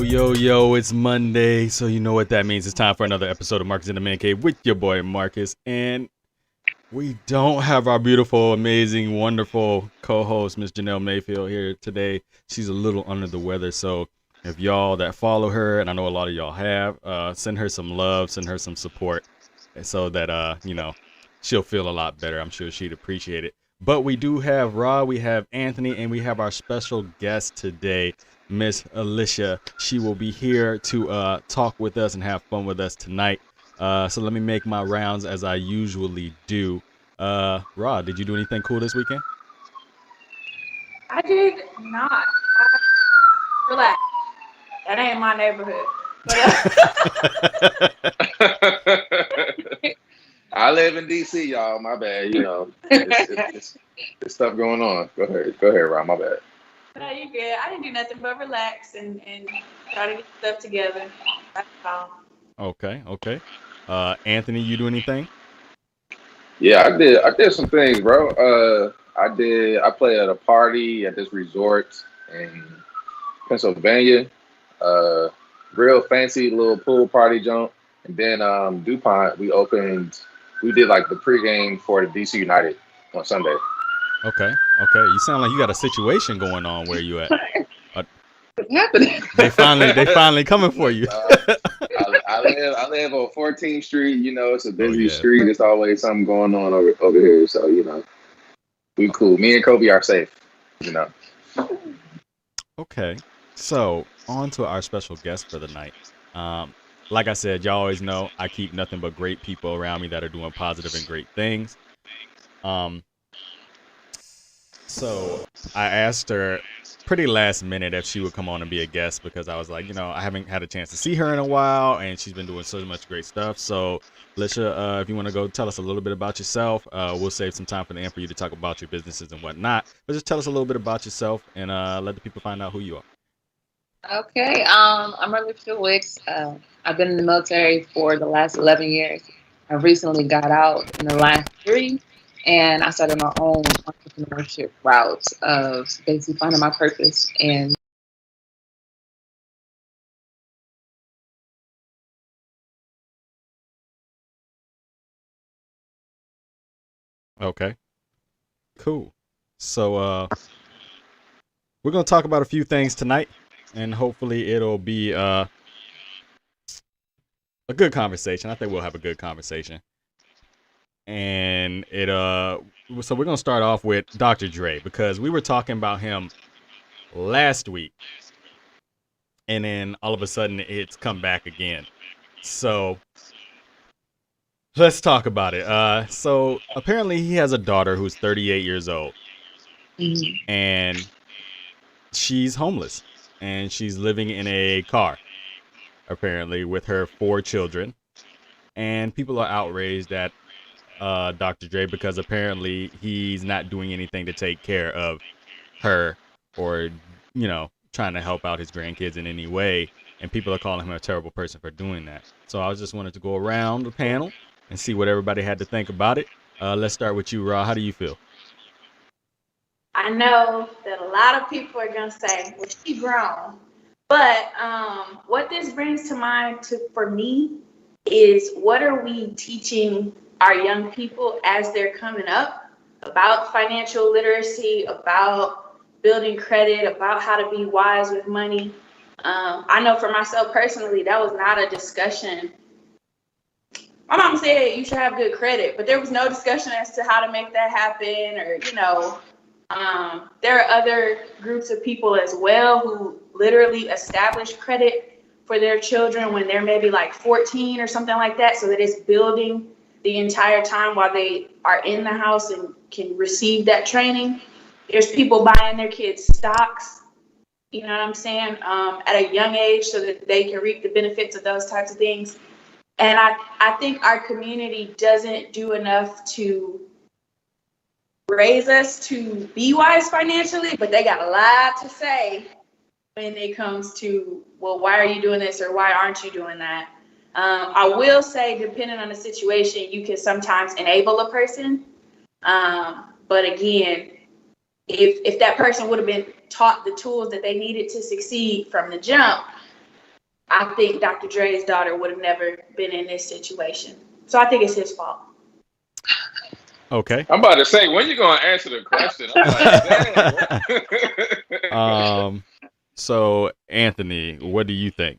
Yo, it's Monday, so you know what that means. It's time for another episode of Marcus in the Man Cave with your boy Marcus. And we don't have our beautiful, amazing, wonderful co-host, Miss Janelle Mayfield, here today. She's a little under the weather, so if y'all that follow her, and I know a lot of y'all have, send her some love, send her some support, so that, she'll feel a lot better. I'm sure she'd appreciate it. But we do have Rod, we have Anthony, and we have our special guest today, Miss Alicia. She will be here to talk with us and have fun with us tonight. So let me make my rounds as I usually do. Rod, did you do anything cool this weekend? I did not. Relax. That ain't my neighborhood. I live in DC, y'all. My bad. You know, it's stuff going on. Go ahead, Ron. My bad. No, you good. I didn't do nothing but relax and try to get stuff together. That's all. Okay. Anthony, you do anything? Yeah, I did some things, bro. I played at a party at this resort in Pennsylvania. Uh, Real fancy little pool party jump. And then DuPont, we did like the pregame for the DC United on Sunday. Okay. You sound like you got a situation going on where you at. What's happening? They finally coming for you. I live on 14th Street. You know, it's a busy street. There's always something going on over here. So, you know, we cool. Me and Kobe are safe, you know. Okay. So, on to our special guest for the night. Like I said, y'all always know I keep nothing but great people around me that are doing positive and great things. So I asked her pretty last minute if she would come on and be a guest because I was like, I haven't had a chance to see her in a while, and she's been doing so much great stuff. So, Alicia, if you want to go tell us a little bit about yourself, we'll save some time for the end for you to talk about your businesses and whatnot. But just tell us a little bit about yourself and let the people find out who you are. Okay, I'm Alicia Wicks. I've been in the military for the last 11 years. I recently got out in the last 3, and I started my own entrepreneurship route of basically finding my purpose and Okay, cool. So we're going to talk about a few things tonight, and hopefully it'll be a good conversation. I think we'll have a good conversation. And so we're going to start off with Dr. Dre because we were talking about him last week, and then all of a sudden it's come back again. So let's talk about it. So apparently he has a daughter who's 38 years old, and she's homeless, and she's living in a car, apparently, with her 4 children. And people are outraged at Dr. Dre because apparently he's not doing anything to take care of her or, trying to help out his grandkids in any way. And people are calling him a terrible person for doing that. So I just wanted to go around the panel and see what everybody had to think about it. Let's start with you, Ra. How do you feel? I know that a lot of people are going to say, well, she grown. But what this brings to mind for me is what are we teaching our young people as they're coming up about financial literacy, about building credit, about how to be wise with money. I know for myself personally, that was not a discussion. My mom said you should have good credit, but there was no discussion as to how to make that happen or, there are other groups of people as well who literally establish credit for their children when they're maybe like 14 or something like that, so that it's building the entire time while they are in the house and can receive that training. There's people buying their kids stocks, you know what I'm saying, at a young age so that they can reap the benefits of those types of things. And I think our community doesn't do enough to raise us to be wise financially, but they got a lot to say when it comes to, well, why are you doing this or why aren't you doing that? I will say, depending on the situation, you can sometimes enable a person. But again, if that person would have been taught the tools that they needed to succeed from the jump, I think Dr. Dre's daughter would have never been in this situation. So I think it's his fault. Okay. I'm about to say, when you gonna answer the question? I'm like, dang. So Anthony, what do you think?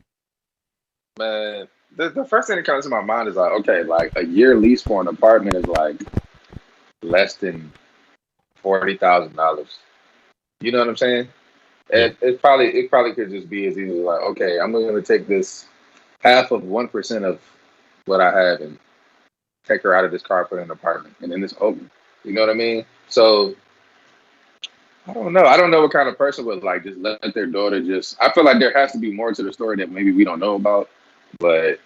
Man, the first thing that comes to my mind is like, okay, like a year lease for an apartment is like less than $40,000. You know what I'm saying? Yeah. It probably could just be as easy as like, okay, I'm going to take this half of 1% of what I have and take her out of this car, put in an apartment, and then it's over. You know what I mean? So I don't know. I don't know what kind of person would like just let their daughter just. I feel like there has to be more to the story that maybe we don't know about. But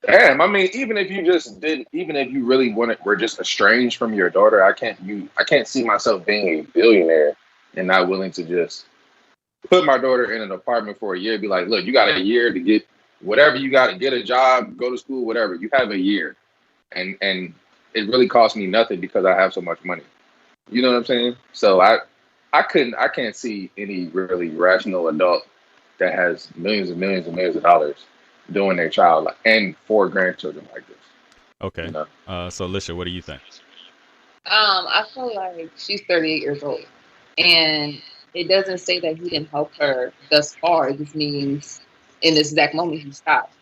damn, I mean, even if you really were just estranged from your daughter, I can't see myself being a billionaire and not willing to just put my daughter in an apartment for a year. Be like, look, you got a year to get whatever you got to get a job, go to school, whatever. You have a year, and it really costs me nothing because I have so much money. You know what I'm saying? So I can't see any really rational adult that has millions and millions and millions of dollars doing their child and 4 grandchildren like this. Okay. You know? So Lisha, what do you think? I feel like she's 38 years old, and it doesn't say that he didn't help her thus far. It just means in this exact moment he stopped.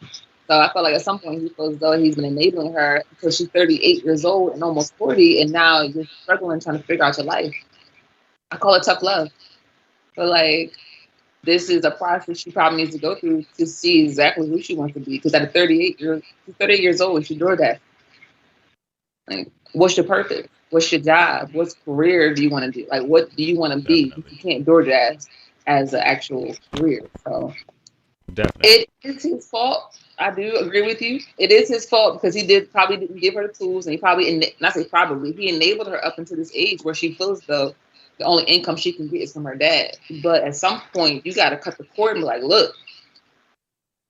So I feel like at some point he feels as though he's been enabling her until she's 38 years old and almost 40, and now you're struggling trying to figure out your life. I call it tough love. But like, this is a process she probably needs to go through to see exactly who she wants to be. Because at 38 years old, she DoorDash. Like, what's your purpose? What's your job? What career do you want to do? Like, what do you want to be? Definitely. You can't DoorDash as an actual career. So Definitely. it is his fault. I do agree with you. It is his fault because he probably didn't give her the tools, and he probably, not say probably, he enabled her up into this age where she feels though the only income she can get is from her dad. But at some point, you got to cut the cord and be like, look,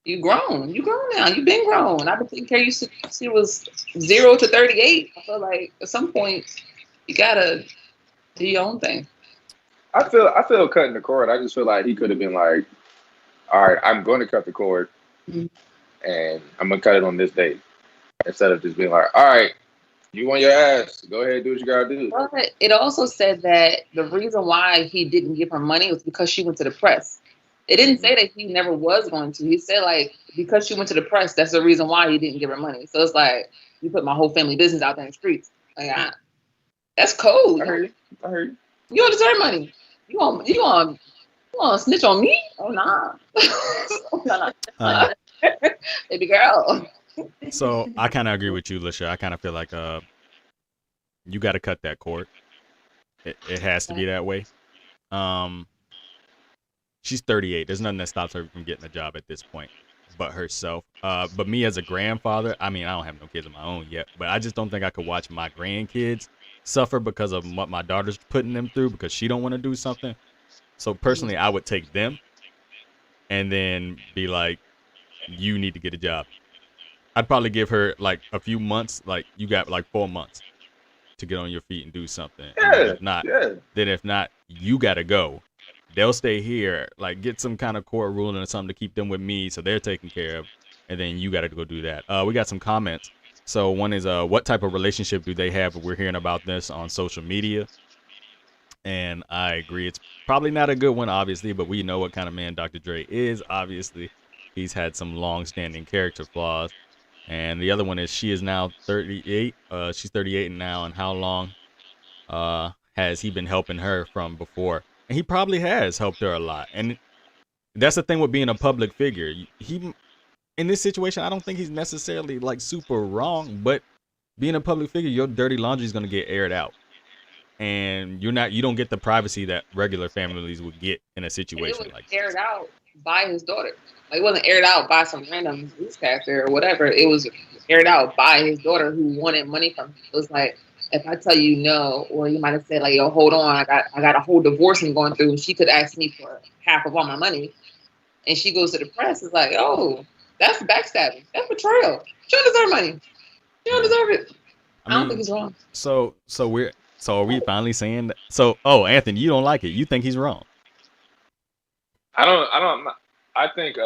you grown now. You've been grown. I've been taking care of you since she was 0 to 38. I feel like at some point, you gotta do your own thing. I feel cutting the cord. I just feel like he could have been like, all right, I'm going to cut the cord, and I'm gonna cut it on this date instead of just being like, all right, you want your ass, go ahead and do what you gotta do. But it also said that the reason why he didn't give her money was because she went to the press. It didn't say that he never was going to. He said like because she went to the press, that's the reason why he didn't give her money. So it's like you put my whole family business out there in the streets. Like that's cold. I heard you. You don't deserve money. You want to snitch on me? Oh nah. Baby girl. So I kind of agree with you, Lisha. I kind of feel like you got to cut that cord. It has to be that way. She's 38. There's nothing that stops her from getting a job at this point, but herself. But me as a grandfather, I mean, I don't have no kids of my own yet, but I just don't think I could watch my grandkids suffer because of what my daughter's putting them through because she don't want to do something. So personally, I would take them and then be like, you need to get a job. I'd probably give her like a few months, like you got like 4 months to get on your feet and do something. Yeah, If not, you gotta go. They'll stay here, like get some kind of court ruling or something to keep them with me, so they're taken care of, and then you gotta go do that. We got some comments. So one is, what type of relationship do they have? We're hearing about this on social media, and I agree, it's probably not a good one, obviously, but we know what kind of man Dr. Dre is. Obviously, he's had some long-standing character flaws. And the other one is she is now 38. She's 38 now, and how long has he been helping her from before? And he probably has helped her a lot. And that's the thing with being a public figure. He, in this situation, I don't think he's necessarily like super wrong, but being a public figure, your dirty laundry is going to get aired out. And you don't get the privacy that regular families would get in a situation like aired out by his daughter. Like, it wasn't aired out by some random newscaster or whatever. It was aired out by his daughter who wanted money from him. It was like, if I tell you no, or you might have said like, yo, hold on, I got a whole divorce I'm going through. She could ask me for half of all my money. And she goes to the press. It's like, oh, that's backstabbing. That's betrayal. She don't deserve money. She don't deserve it. I don't think he's wrong. So are we finally saying that? So, Anthony, you don't like it. You think he's wrong. I think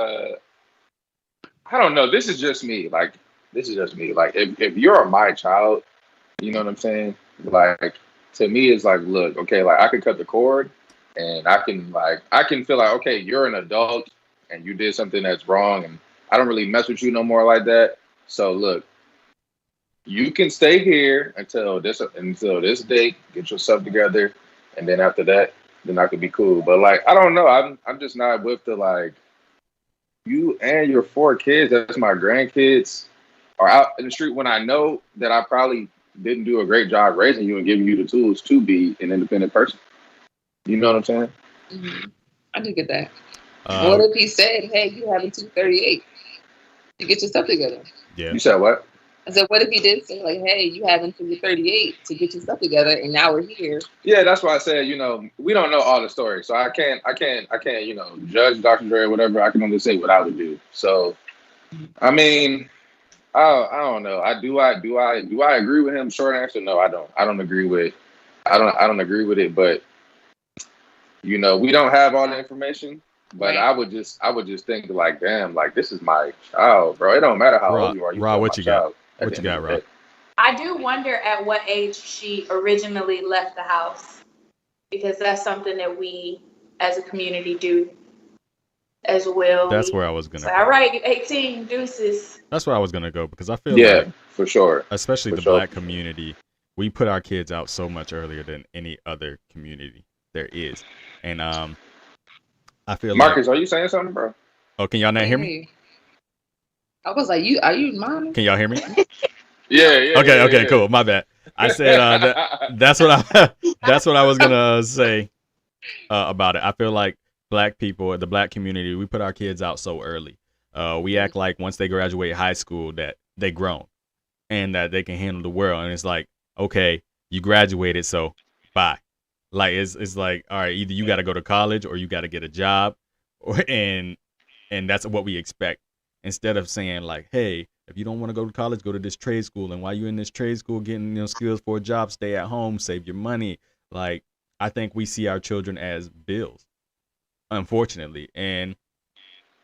I don't know. This is just me. Like, this is just me. Like, if you're my child, you know what I'm saying? Like, to me, it's like, look, okay, like I can cut the cord, and I can feel like, okay, you're an adult, and you did something that's wrong, and I don't really mess with you no more like that. So look, you can stay here until this date, get yourself together, and then after that, then I could be cool. But like, I don't know. I'm just not with the like you and your 4 kids. That's my grandkids are out in the street when I know that I probably didn't do a great job raising you and giving you the tools to be an independent person. You know what I'm saying? Mm-hmm. I do get that. Uh, What if he said, "Hey, you having 238 to get your stuff together"? yeah. You said what? I said, what if he did say, like, "Hey, you having 238 to get your stuff together," and now we're here? Yeah, that's why I said, we don't know all the stories, so I can't, judge Dr. Dre or whatever. I can only say what I would do. So, I mean, I don't know. Do I agree with him? Short answer, no, I don't. I don't agree with it. But we don't have all the information. But Right. I would just think like, damn, like this is my child, bro. It don't matter how old you are. Rob, what you got? What you got, Rob? I do wonder at what age she originally left the house, because that's something that we as a community do as well. That's where I was gonna. So, all right, 18, deuces. That's where I was gonna go because I feel Yeah, like, for sure. especially For the sure. black community, we put our kids out so much earlier than any other community there is, and I feel Marcus, are you saying something, bro? Oh, can y'all not hear me? Hey. I was like, are you mine? Can y'all hear me? Yeah. Okay, cool. My bad. I said that's what I was gonna say about it. I feel like black people, the black community, we put our kids out so early. We act like once they graduate high school that they grown and that they can handle the world. And it's like, okay, you graduated, so bye. Like it's like, all right, either you got to go to college or you got to get a job, and that's what we expect. Instead of saying like, hey, if you don't want to go to college, go to this trade school, and while you're in this trade school getting skills for a job, stay at home, save your money. Like, I think we see our children as bills, unfortunately, and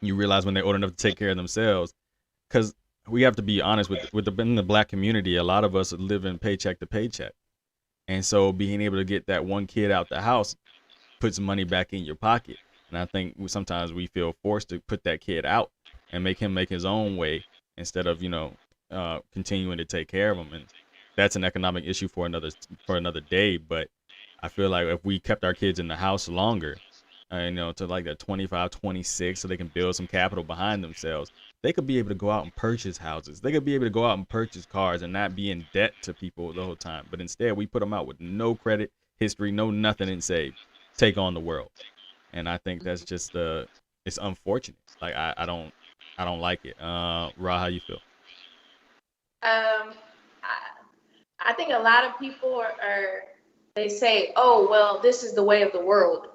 you realize when they're old enough to take care of themselves, because we have to be honest in the black community, a lot of us live in paycheck to paycheck. And so being able to get that one kid out the house puts money back in your pocket. And I think sometimes we feel forced to put that kid out and make him make his own way instead of, continuing to take care of him. And that's an economic issue for another day. But I feel like if we kept our kids in the house longer, to like that 25, 26, so they can build some capital behind themselves, they could be able to go out and purchase houses. They could be able to go out and purchase cars and not be in debt to people the whole time. But instead, we put them out with no credit history, no nothing, and say, take on the world. And I think that's just it's unfortunate. Like I don't like it. Ra, how you feel? I think a lot of people they say, oh, well, this is the way of the world.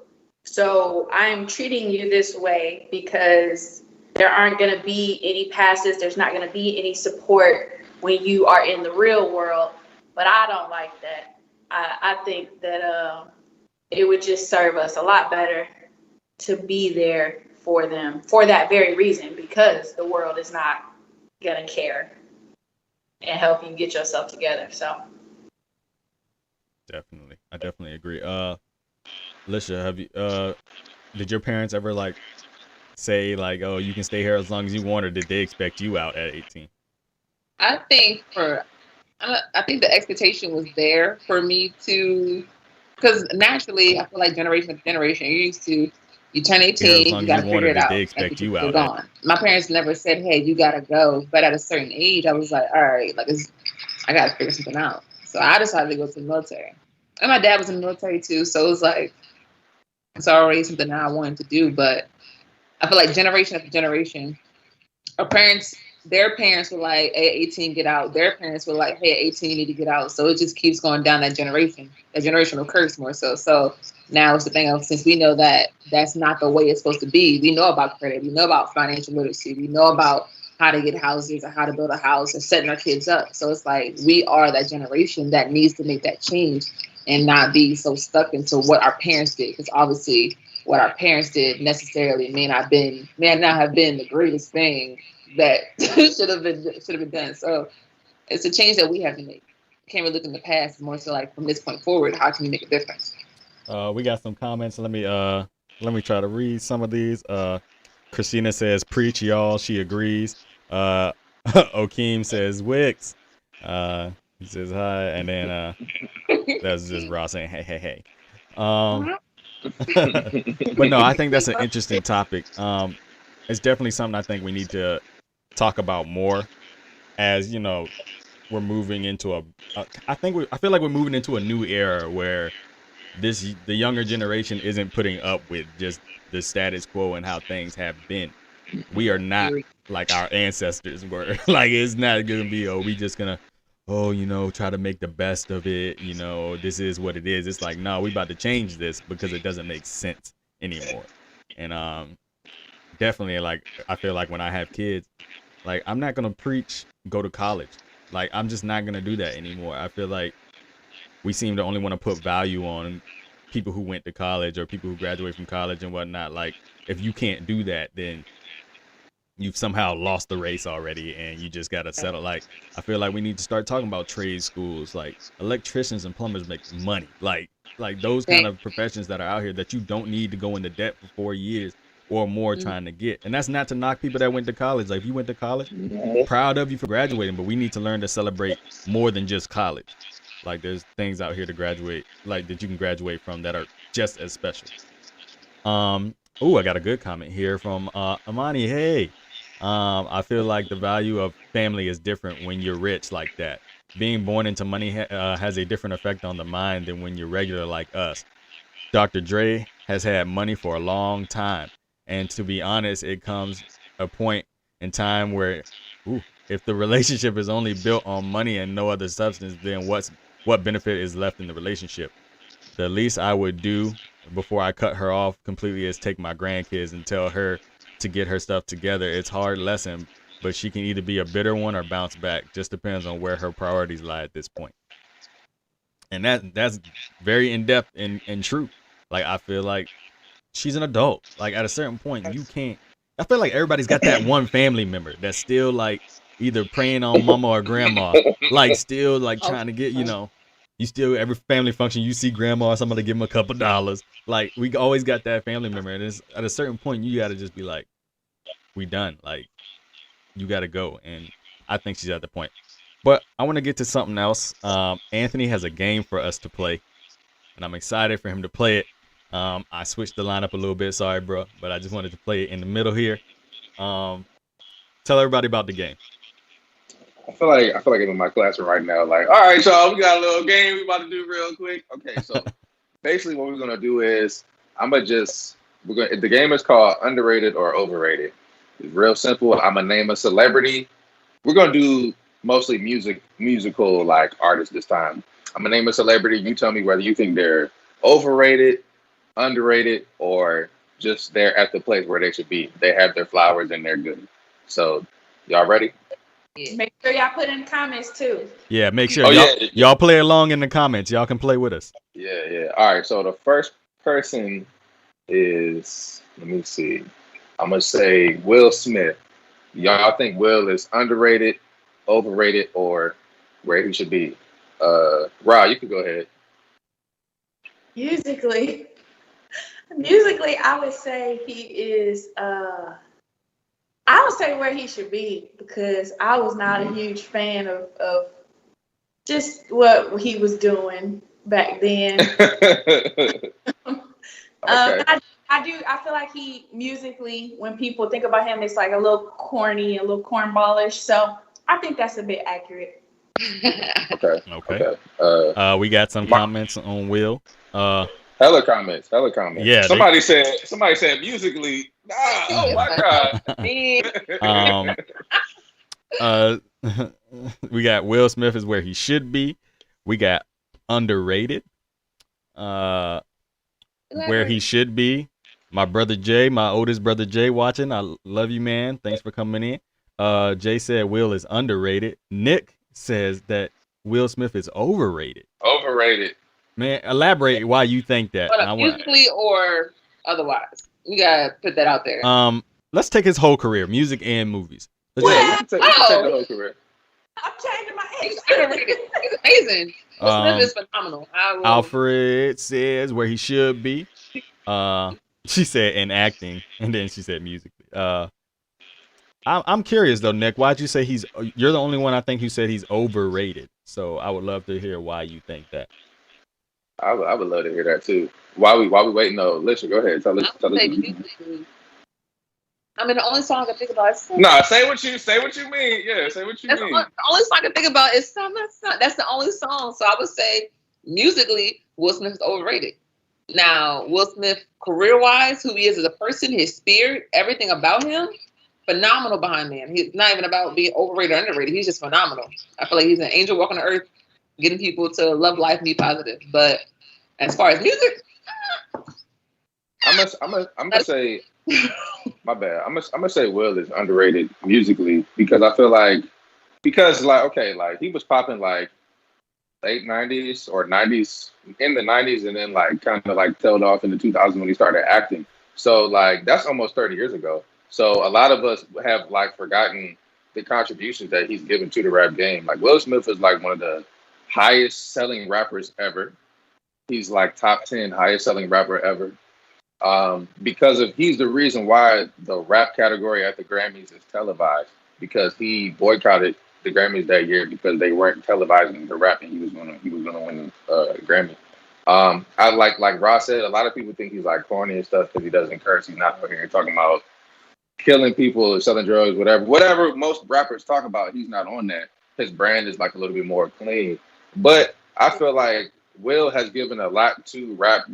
So I'm treating you this way because there aren't going to be any passes. There's not going to be any support when you are in the real world. But I don't like that. I think that it would just serve us a lot better to be there for them for that very reason, because the world is not going to care and help you get yourself together. So Definitely. I definitely agree. Lisha, have you did your parents ever like say like, oh, you can stay here as long as you want, or did they expect you out at 18? I think the expectation was there for me to, because naturally I feel like generation to generation, you're used to, you turn 18, you got to figure it out. They expect you out. Gone. My parents never said, hey, you got to go. But at a certain age, I was like, all right, like I got to figure something out. So I decided to go to the military. And my dad was in the military too. So it was like, it's already something that I wanted to do. But I feel like generation after generation, their parents were like, hey, 18, get out. Their parents were like, hey, 18, you need to get out. So it just keeps going down that generational curse more so. So now it's the thing of, since we know that that's not the way it's supposed to be, we know about credit, we know about financial literacy, we know about how to get houses or how to build a house or setting our kids up. So it's like, we are that generation that needs to make that change and not be so stuck into what our parents did. Because obviously what our parents did necessarily may not have been the greatest thing, that should have been done. So it's a change that we have to make. Can't really look in the past. It's more so like from this point forward, how can we make a difference? We got some comments. Let me try to read some of these. Christina says, "Preach, y'all." She agrees. Okeem says, "Wicks." He says hi, and then that's just Ross saying, "Hey, hey, hey." But no, I think that's an interesting topic. It's definitely something I think we need to talk about more. As you know, we're moving into I feel like we're moving into a new era where the younger generation isn't putting up with just the status quo and how things have been. We are not like our ancestors were. Like, it's not gonna be, we just gonna try to make the best of it. This is what it is. It's like, no, we about to change this because it doesn't make sense anymore. And definitely, like, I feel like when I have kids, like, I'm not gonna preach go to college. Like, I'm just not gonna do that anymore. I feel like we seem to only want to put value on people who went to college or people who graduate from college and whatnot. Like, if you can't do that, then you've somehow lost the race already, and you just gotta settle. Like, I feel like we need to start talking about trade schools. Like, electricians and plumbers make money. Like those kind of professions that are out here that you don't need to go into debt for 4 years or more trying to get. And that's not to knock people that went to college. Like, if you went to college, proud of you for graduating, but we need to learn to celebrate more than just college. Like, there's things out here to graduate, like, that you can graduate from that are just as special. I got a good comment here from Amani. Hey, I feel like the value of family is different when you're rich like that. Being born into money has a different effect on the mind than when you're regular like us. Dr. Dre has had money for a long time, and to be honest, it comes a point in time where, if the relationship is only built on money and no other substance, then what benefit is left in the relationship? The least I would do before I cut her off completely is take my grandkids and tell her to get her stuff together. It's a hard lesson, but she can either be a bitter one or bounce back. Just depends on where her priorities lie at this point. And that's very in-depth and true. Like, I feel like she's an adult. Like, at a certain point, you can't. I feel like everybody's got that one family member that's still, like, either preying on mama or grandma. Like, still, like, trying to get, you still, every family function, you see grandma or somebody give them a couple dollars. Like, we always got that family member. And it's, at a certain point, you got to just be like, we done. Like, you got to go. And I think she's at the point. But I want to get to something else. Anthony has a game for us to play, and I'm excited for him to play it. I switched the lineup a little bit. Sorry, bro. But I just wanted to play it in the middle here. Tell everybody about the game. I feel like I'm in my classroom right now. Like, all right, y'all, we got a little game we about to do real quick. Okay, so basically what we're gonna do is the game is called Underrated or Overrated. It's real simple. I'm gonna name a celebrity. We're gonna do mostly musical like artists this time. I'm gonna name a celebrity. You tell me whether you think they're overrated, underrated, or just they're at the place where they should be. They have their flowers and they're good. So, y'all ready? Yeah. Make sure y'all put in the comments too. Yeah, make sure y'all play along in the comments. Y'all can play with us. Yeah. All right. So the first person is, let me see. I'm gonna say Will Smith. Y'all think Will is underrated, overrated, or where he should be? Ra, you can go ahead. Musically, I would say he is. I would say where he should be, because I was not a huge fan of just what he was doing back then. Okay. I feel like he musically, when people think about him, it's like a little corny, a little cornballish. So I think that's a bit accurate. Okay. We got some comments on Will. Hella comments. Yeah. Somebody said musically. Nah, oh my God. We got Will Smith is where he should be. We got underrated. Where he should be. My brother Jay, my oldest brother Jay, watching. I love you, man. Thanks for coming in. Jay said Will is underrated. Nick says that Will Smith is overrated. Overrated. Man, elaborate why you think that. Musically or otherwise. We gotta put that out there. Let's take his whole career, music and movies. Let's Yeah, just you can take the whole career. I'm changing my He's answer. underrated. He's amazing. Will Smith Um, is phenomenal. I will. Alfred says where he should be. She said in acting, and then she said musically. I'm curious though, Nick. Why'd you say he's? You're the only one I think who said he's overrated. So I would love to hear why you think that. I would love to hear that too. While we waiting, though, listen, go ahead. Tell us. I would say musically. I mean, the only song I can think about is Nah, say what you mean. Yeah, say what you that's mean. the only song I can think about is Summer Sun. That's the only song. So I would say musically, Will Smith is overrated. Now, Will Smith, career-wise, who he is as a person, his spirit, everything about him, phenomenal behind man. He's not even about being overrated or underrated. He's just phenomenal. I feel like he's an angel walking the earth, getting people to love life and be positive. But as far as music, I'm gonna say, my bad. I'm gonna say Will is underrated musically because I feel like okay, like he was popping like late '90s or '90s in the '90s, and then like kind of like tailed off in the 2000s when he started acting. So like that's almost 30 years ago. So a lot of us have like forgotten the contributions that he's given to the rap game. Like Will Smith is like one of the highest selling rappers ever. He's like top 10 highest selling rapper ever. Because he's the reason why the rap category at the Grammys is televised, because he boycotted the Grammys that year because they weren't televising the rap, and he was gonna win Grammy. I like Ross said, a lot of people think he's like corny and stuff because he doesn't curse. He's not out here talking about killing people or selling drugs, whatever most rappers talk about. He's not on that. His brand is like a little bit more clean. But I feel like Will has given a lot to rap,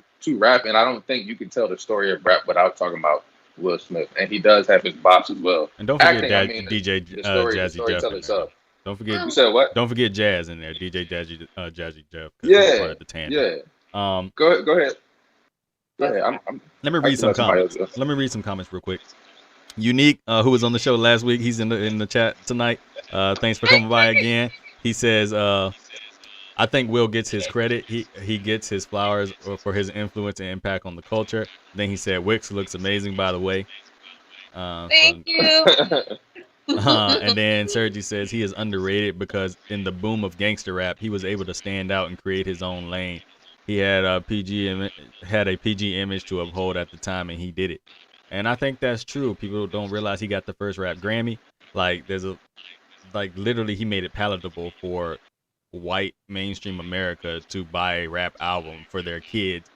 and I don't think you can tell the story of rap without talking about Will Smith. And he does have his bops as well. And don't forget Acting, I mean, DJ the story Jazzy Jeff. tells itself. Don't forget. You said what? Don't forget Jazz in there. DJ Jazzy Jeff. Yeah. Part of the tandem. Yeah. Go ahead. Let me read some comments. Let me read some comments real quick. Unique, who was on the show last week, he's in the chat tonight. Thanks for coming by again. He says, I think Will gets his credit. He gets his flowers for his influence and impact on the culture. Then he said, Wix looks amazing, by the way. thank you. And then Sergi says he is underrated because in the boom of gangster rap, he was able to stand out and create his own lane. He had a PG image to uphold at the time, and he did it. And I think that's true. People don't realize he got the first rap Grammy. Like literally he made it palatable for white mainstream America to buy a rap album for their kids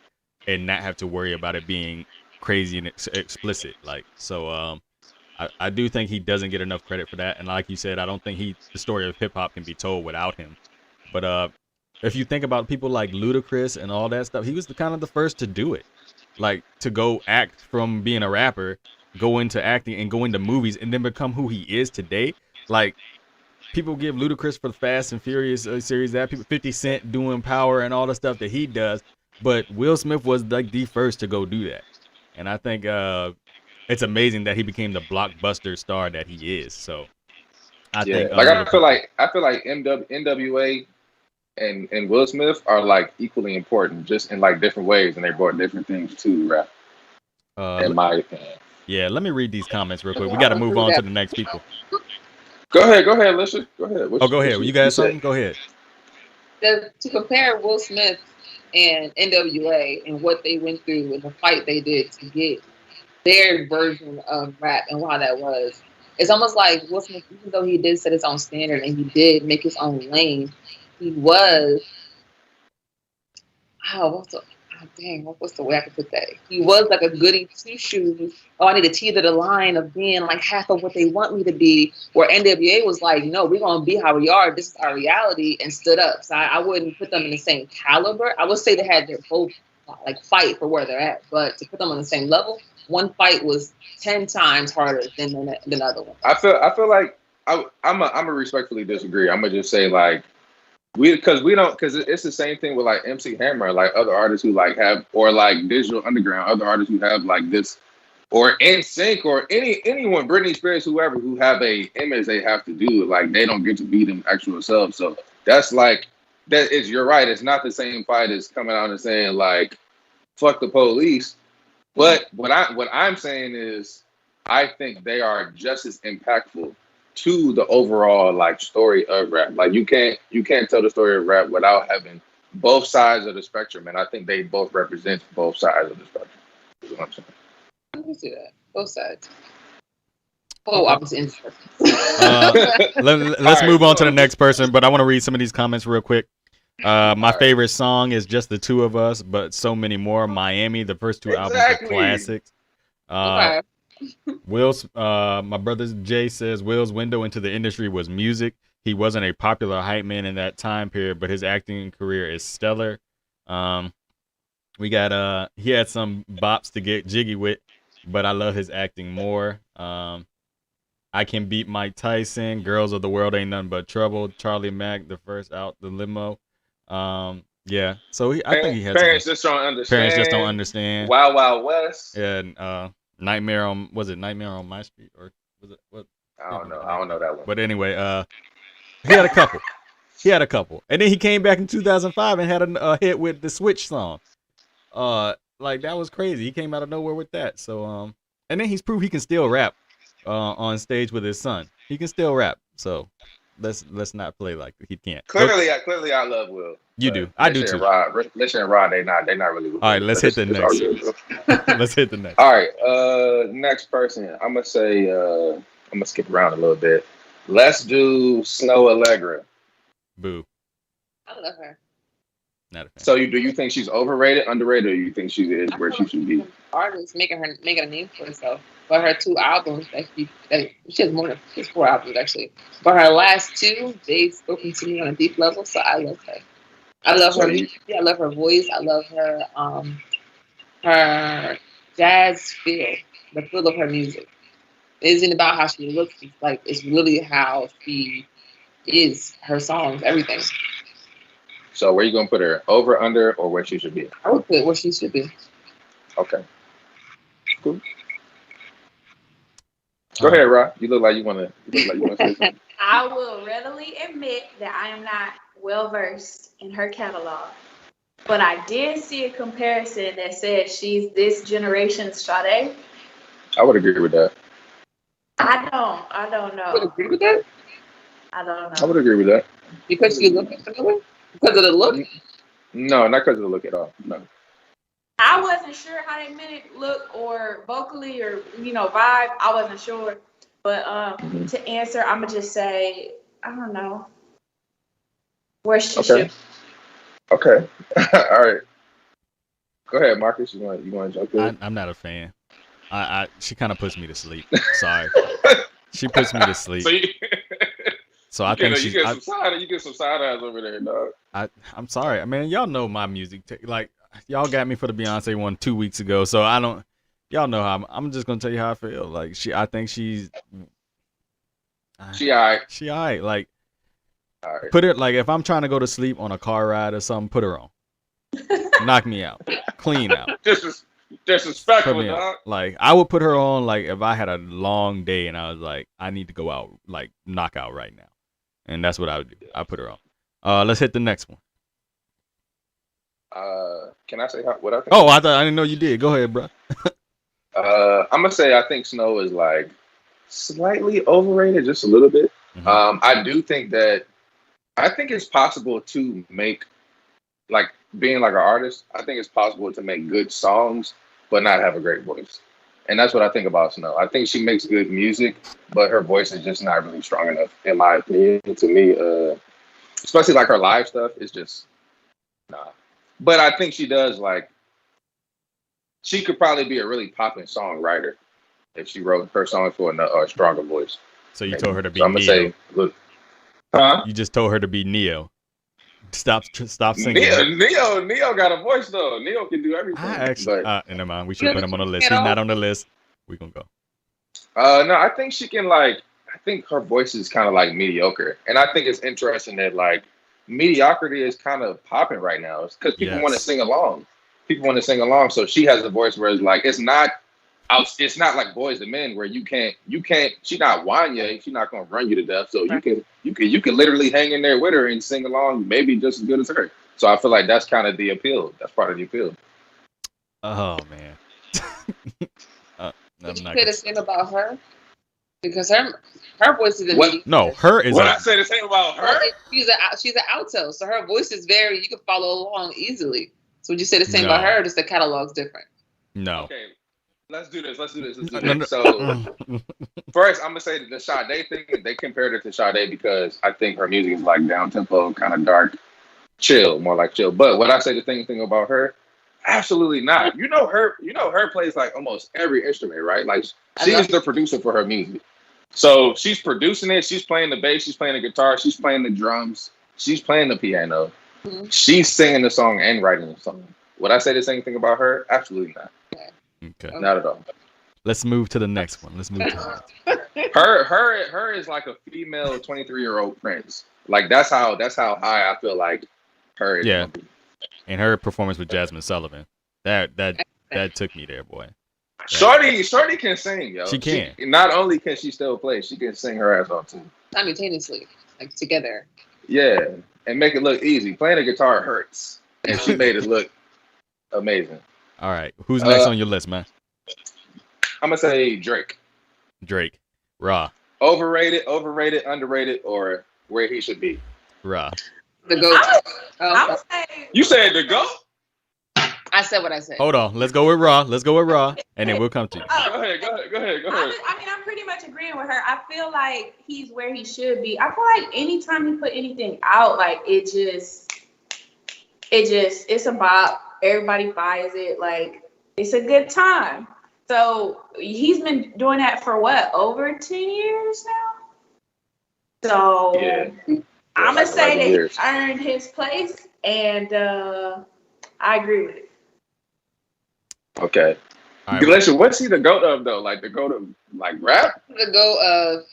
and not have to worry about it being crazy and explicit. Like, so I do think he doesn't get enough credit for that. And like you said, I don't think the story of hip hop can be told without him. But if you think about people like Ludacris and all that stuff, he was kind of the first to do it. Like, to go act from being a rapper, go into acting and go into movies and then become who he is today. Like, people give Ludacris for the Fast and Furious series, that people 50 Cent doing Power and all the stuff that he does, but Will Smith was like the first to go do that. And I think it's amazing that he became the blockbuster star that he is. So I think I feel like NWA and Will Smith are like equally important, just in like different ways, and they brought different things to rap. In my opinion. Yeah, let me read these comments real quick. We got to move on to the next people. Go ahead, listen. Go ahead. Go ahead. You got something? Go ahead. To compare Will Smith and NWA and what they went through and the fight they did to get their version of rap and why that was, it's almost like Will Smith, even though he did set his own standard and he did make his own lane, he was, what's the way I could put that? He was like a goody two shoes. Oh, I need to teeter the line of being like half of what they want me to be. Where NWA was like, no, we're gonna be how we are. This is our reality, and stood up. So I wouldn't put them in the same caliber. I would say they had their both like fight for where they're at, but to put them on the same level, one fight was 10 times harder than the other one. I feel like I'm a respectfully disagree. I'm gonna just say like. Because it's the same thing with like MC Hammer, like other artists who like have, or like Digital Underground, other artists who have like this, or NSYNC, or anyone, Britney Spears, whoever, who have a image they have to do, like they don't get to be them actual selves. So that's like you're right. It's not the same fight as coming out and saying like fuck the police. But what I'm saying is I think they are just as impactful to the overall like story of rap. Like you can't tell the story of rap without having both sides of the spectrum, and I think they both represent both sides of the spectrum. Is what I'm saying. I can see that. Both sides. Oh, Okay. opposite ends. Let's All move right, on to so- the next person, but I want to read some of these comments real quick. My right. favorite song is Just the Two of Us, but so many more. Miami, the first two albums are Exactly. classics. Okay. Will's my brother Jay says Will's window into the industry was music. He wasn't a popular hype man in that time period, but his acting career is stellar. We got he had some bops to get jiggy with, but I love his acting more. I Can Beat Mike Tyson, Girls of the World Ain't Nothing But Trouble, Charlie Mack, the first out the limo. Yeah, so I think he had Parents some, just don't understand. Parents Just Don't Understand. Wild Wild West. Yeah, and Nightmare on Nightmare on My Street, or was it what? I don't know that one. But anyway, he had a couple. And then he came back in 2005 and had a hit with the Switch song. Like that was crazy. He came out of nowhere with that. So and then he's proved he can still rap on stage with his son. He can still rap. So let's not play like he can't. Clearly, I love Will. You do. I do too. Listen and Rod, they're not really. All right, let's hit the next. Let's hit the next. All right, next person. I'm gonna say I'm gonna skip around a little bit. Let's do Snow Allegra. Boo. I love her. Not a fan. So do you think she's overrated, underrated, or you think she is where she should be? Artist making a name for herself. But her two albums she has more than 4 albums actually. But her last two, they've spoken to me on a deep level, so I love her. I love her music. I love her voice. I love her jazz feel, the feel of her music. It isn't about how she looks. It's really how she is. Her songs, everything. So where you gonna put her? Over, under, or where she should be? I would put where she should be. Okay. Cool. Go ahead, Rob. You look like you wanna say something. I will readily admit that I am not well versed in her catalog, but I did see a comparison that said she's this generation's Sade. I would agree with that. I don't You would know. agree with that? I don't I know. would agree with that. Because you look similar? Because of the look? No, not because of the look at all. No. I wasn't sure how they meant it look or vocally or vibe. I wasn't sure, but to answer, I'm gonna just say I don't know where she should. Okay. All right. Go ahead, Marcus. You want to jump in? I'm not a fan. She kind of puts me to sleep. Sorry. She puts me to sleep. So I think you get some side eyes over there, dog. I'm sorry. I mean, y'all know my music. Like y'all got me for the Beyonce one 2 weeks ago, so I don't. Y'all know how I'm just gonna tell you how I feel. Like I think she's. She alright. She alright. Like All right. put it like if I'm trying to go to sleep on a car ride or something, put her on. Knock me out. Clean out. Disrespectful, Put me dog. out. Like I would put her on like if I had a long day and I was like I need to go out like knock out right now, and that's what I would do. I put her on. Let's hit the next one. Can I say what I think? Oh, I didn't know you did. Go ahead, bro. I'm gonna say I think Snow is like slightly overrated, just a little bit. Mhm. I do think that I think it's possible to make like being like an artist. I think it's possible to make good songs but not have a great voice, and that's what I think about Snow. I think she makes good music, but her voice is just not really strong enough, in my opinion. To me, especially like her live stuff is just nah. But I think she does like. She could probably be a really popping songwriter if she wrote her song for a stronger voice. So you told her to be So I'm gonna Neo. say, look, huh? You just told her to be Neo. Stop singing. Neo got a voice though. Neo can do everything. I actually, never mind. We should put him on the list. You He's know? not on the list. We gonna go. No, I think she can I think her voice is kind of like mediocre, and I think it's interesting that like mediocrity is kind of popping right now. It's because people want to Yes. sing along. People want to sing along, so she has a voice where it's like it's not like Boys and Men where you can't. She's not Wanya. She's not gonna run you to death. So you can literally hang in there with her and sing along, maybe just as good as her. So I feel like that's kind of the appeal. That's part of the appeal. Oh man. I'm Did you not say gonna- the same about her? Because her Her voice is a What? medium. No, her is What a I say the same about her? She's an alto, so her voice is very. You can follow along easily. So would you say the same No. about her? Or just the catalog's different. no. Okay, let's do this. No, no. So first, I'm gonna say that the Sade thing. They compared it to Sade because I think her music is like down tempo, kind of dark, chill, more like chill. But what I say the thing about her, absolutely not. You know her. Plays like almost every instrument, right? Like she's the producer for her music. So she's producing it. She's playing the bass. She's playing the guitar. She's playing the drums. She's playing the piano. Mhm. She's singing the song and writing the song. Would I say the same thing about her? Absolutely not. Okay. Not at all. Let's move to the next one. Her is like a female 23-year-old Prince. Like that's how high I feel like her is. Yeah. And her performance with Jasmine Sullivan. That took me there, boy. Shorty can sing, yo. She can. Not only can she still play, she can sing her ass off too. Simultaneously, like together. Yeah, and make it look easy. Playing the guitar hurts, and she made it look amazing. All right, who's next on your list, man? I'm gonna say Drake. Drake. Raw. Overrated, underrated, or where he should be. Raw. The GOAT. I would say You said the GOAT? I said what I said. Hold on. Let's go with Raw. And then we'll come to you. Go ahead. I mean, I'm pretty much agreeing with her. I feel like he's where he should be. I feel like anytime he put anything out, like it's a bop. Everybody buys it. Like it's a good time. So he's been doing that for what, over 10 years now? So Yeah. I'm gonna say that years. he earned his place, and I agree with it. Okay. All right. Listen, what's he the GOAT of though? Like the GOAT of like rap? The GOAT of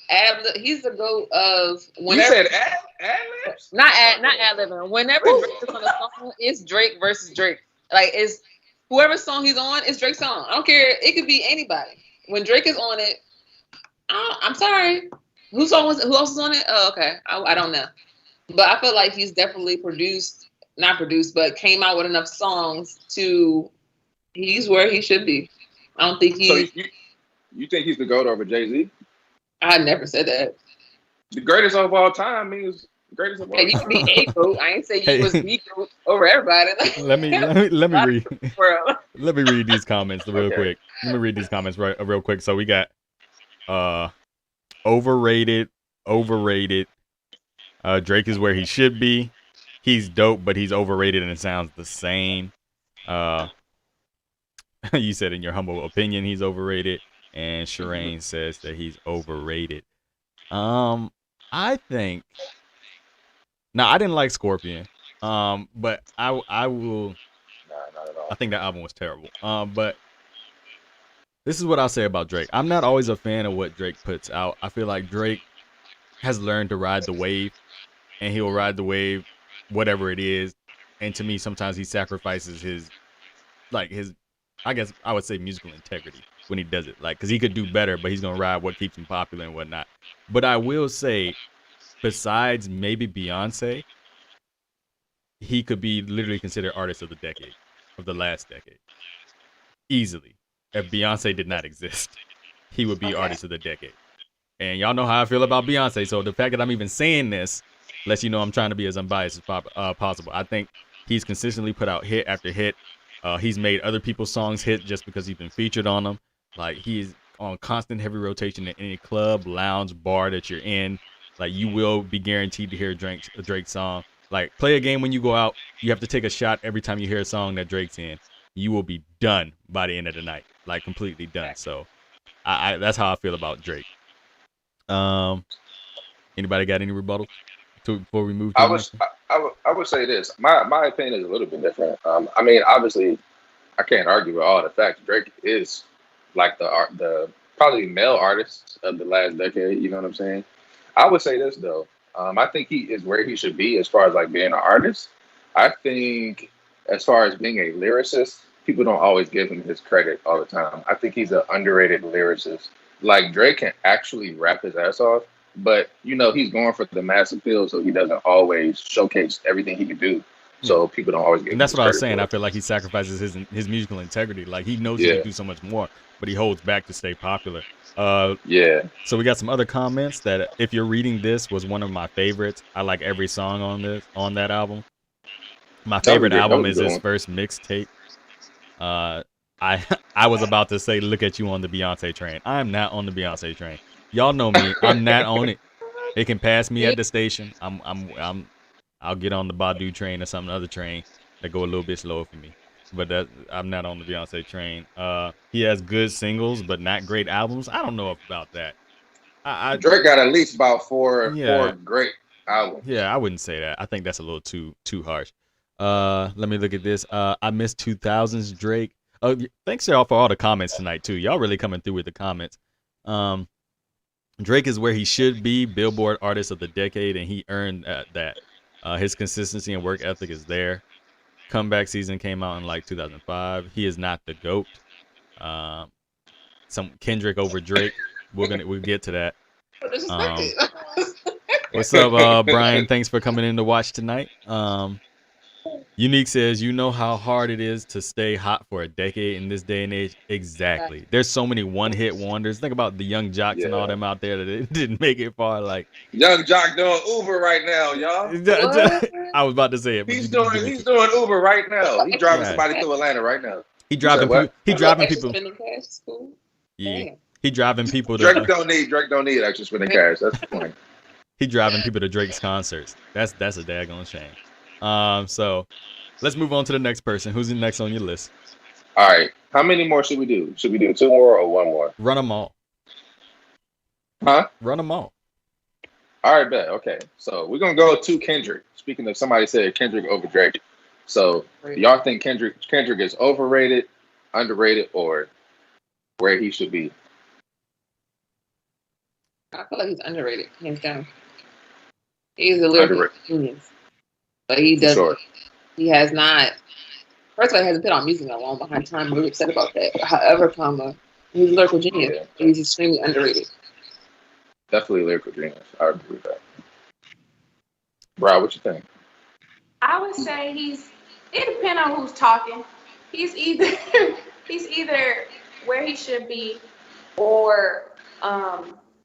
he's the GOAT of whenever. You said ad-libs? Not ad-libbing. Whenever Drake is on a song, it's Drake versus Drake. Like it's whoever's song he's on, it's Drake's song. I don't care. It could be anybody. When Drake is on it, I'm sorry. Who else is on it? Oh, okay. I don't know. But I feel like he's definitely but came out with enough songs to. He's where he should be. I don't think So you think he's the GOAT over Jay-Z? I never said that. The greatest of all time means greatest of all Hey, you time. can be a GOAT. I ain't say you was the GOAT over everybody. Let me read. World. Let me read these comments real Okay. quick. Let me read these comments real quick. So we got overrated. Drake is where he should be. He's dope, but he's overrated and it sounds the same. You said in your humble opinion he's overrated, and Shireen says that he's overrated. I think. Now I didn't like Scorpion. But I will. Nah, not at all. I think that album was terrible. But this is what I'll say about Drake. I'm not always a fan of what Drake puts out. I feel like Drake has learned to ride the wave, and he'll ride the wave, whatever it is. And to me, sometimes he sacrifices his, I guess I would say musical integrity when he does it. Like, because he could do better, but he's going to ride what keeps him popular and whatnot. But I will say, besides maybe Beyonce, he could be literally considered artist of the decade, of the last decade. Easily. If Beyonce did not exist, he would be artist of the decade. And y'all know how I feel about Beyonce, so the fact that I'm even saying this lets you know I'm trying to be as unbiased as possible. I think he's consistently put out hit after hit. He's made other people's songs hit just because he's been featured on them. Like, he's on constant heavy rotation in any club, lounge, bar that you're in. Like, you will be guaranteed to hear a Drake song. Like, play a game when you go out. You have to take a shot every time you hear a song that Drake's in. You will be done by the end of the night. Like, completely done. So, I that's how I feel about Drake. Anybody got any rebuttal before we move to I would say this. My opinion is a little bit different. I mean, obviously, I can't argue with all the facts. Drake is like the probably male artist of the last decade. You know what I'm saying? I would say this though. I think he is where he should be as far as like being an artist. I think as far as being a lyricist, people don't always give him his credit all the time. I think he's an underrated lyricist. Like, Drake can actually rap his ass off, but you know he's going for the mass appeal, so he doesn't always showcase everything he can do. So people don't always get. And that's what I was credit saying. for I it. feel like he sacrifices his musical integrity. Like he knows he Yeah. can do so much more, but he holds back to stay popular. Yeah. So we got some other comments that if you're reading this was one of my favorites. I like every song on that album. My favorite album is his first mixtape. I I was about to say look at you on the Beyonce train. I am not on the Beyonce train. Y'all know me. I'm not on it. It can pass me at the station. I'll get on the Badu train or some other train that go a little bit slower for me. But I'm not on the Beyonce train. He has good singles, but not great albums. I don't know about that. Drake got at least about four great albums. Yeah, I wouldn't say that. I think that's a little too harsh. Let me look at this. I missed 2000s Drake. Oh, thanks y'all for all the comments tonight too. Y'all really coming through with the comments. Drake is where he should be, Billboard Artist of the Decade, and he earned that. His consistency and work ethic is there. Comeback season came out in like 2005. He is not the GOAT. Some Kendrick over Drake. We'll get to that. What's up, Brian? Thanks for coming in to watch tonight. Unique says, you know how hard it is to stay hot for a decade in this day and age? Exactly. There's so many one-hit wonders. Think about the Young Jocks and all them out there that didn't make it far. Like Young Jock doing Uber right now, y'all. I was about to say it. But he's doing Uber right now. He's driving somebody through Atlanta right now. He driving people. Yeah. He driving people to Drake don't need extra spending cash. That's the point. He driving people to Drake's concerts. That's a daggone shame. So let's move on to the next person. Who's next on your list? All right. How many more should we do? Should we do 2 more or 1 more? Run them all. Huh? Run them all. All right, bet. Okay. So we're gonna go to Kendrick. Speaking of somebody said Kendrick over Drake. So y'all think Kendrick is overrated, underrated, or where he should be? I feel like he's underrated, hands down. He's a lyrical genius, but he doesn't. Sure. He has not. First of all, he hasn't put out music in a long behind time. I'm really upset about that. However, he's a lyrical genius. Yeah. He's extremely underrated. Definitely a lyrical genius. I would agree with that. Bro, what you think? I would say it depends on who's talking. He's either where he should be or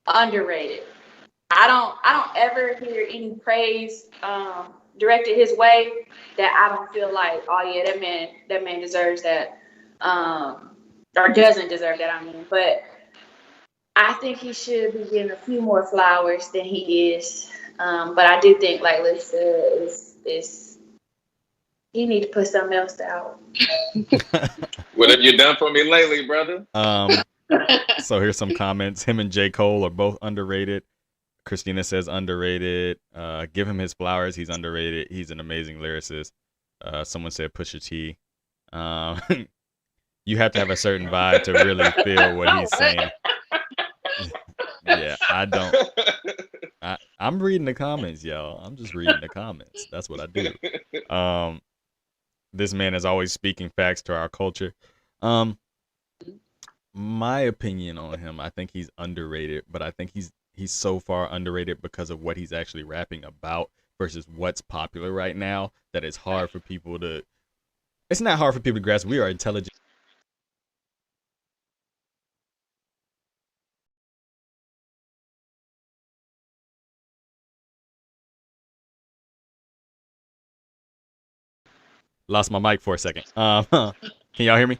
underrated. I don't ever hear any praise directed his way that I don't feel like, oh yeah, that man deserves that, or doesn't deserve that. I mean, but I think he should be getting a few more flowers than he is. But I do think, like Liz said, he need to put something else out. What have you done for me lately, brother? So here's some comments. Him and J. Cole are both underrated. Christina says underrated. Give him his flowers. He's underrated. He's an amazing lyricist. Someone said Pusha T. You have to have a certain vibe to really feel what he's saying. Yeah, I don't. I'm reading the comments, y'all. I'm just reading the comments. That's what I do. This man is always speaking facts to our culture. My opinion on him, I think he's underrated, but I think he's so far underrated because of what he's actually rapping about versus what's popular right now that it's hard for people to. It's not hard for people to grasp. We are intelligent. Lost my mic for a second. Can y'all hear me?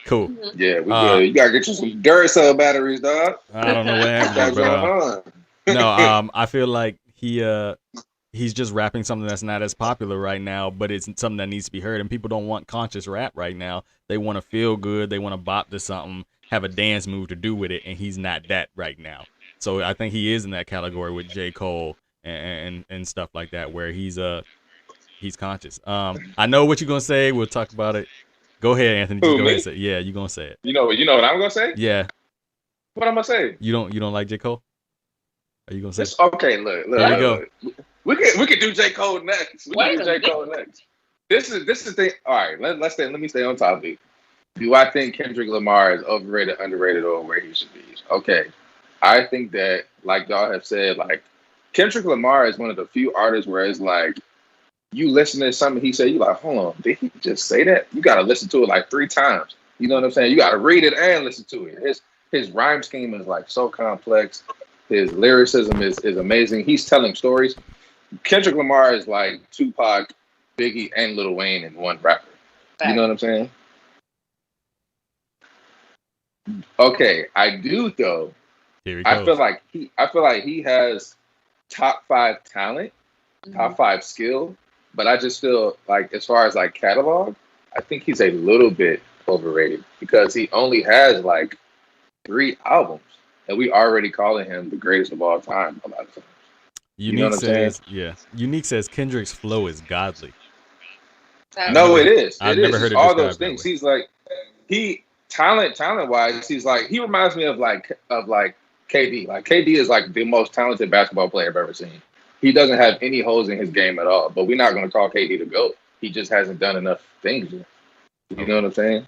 Cool. Yeah, we good. You gotta get you some Duracell batteries, dog. I don't know what happened, but no, I feel like he's just rapping something that's not as popular right now, but it's something that needs to be heard. And people don't want conscious rap right now. They want to feel good. They want to bop to something, have a dance move to do with it, and he's not that right now. So I think he is in that category with J. Cole and stuff like that, where he's conscious. I know what you're gonna say. We'll talk about it. Go ahead, Anthony. Just go ahead and say it. Yeah, you're gonna say it. You know what I'm gonna say? Yeah. What I'm gonna say? You don't like J. Cole? Are you gonna say? Okay, look. There you go. We can do J. Cole next. This is the thing. All right, let me stay on topic. Do I think Kendrick Lamar is overrated, underrated, or where he should be? Okay, I think that, like y'all have said, like Kendrick Lamar is one of the few artists where it's like you listen to something he said, you like, hold on, did he just say that? You got to listen to it like 3 times. You know what I'm saying? You got to read it and listen to it. His rhyme scheme is like so complex. His lyricism is amazing. He's telling stories. Kendrick Lamar is like Tupac, Biggie, and Lil Wayne in one rapper. You know what I'm saying? Okay, I do though. Here he I goes. feel like he has top 5 talent, top 5 skill, but I just feel like as far as like catalog, I think he's a little bit overrated because he only has like 3 albums, and we already calling him the greatest of all time a lot of times. Unique says, yeah. Unique says Kendrick's flow is godly. No, it is. I've It never is. heard It's it all described those that things. way. He's like talent wise, he reminds me of KD. Like KD is like the most talented basketball player I've ever seen. He doesn't have any holes in his game at all. But we're not gonna call KD the GOAT. He just hasn't done enough things yet. You know what I'm saying?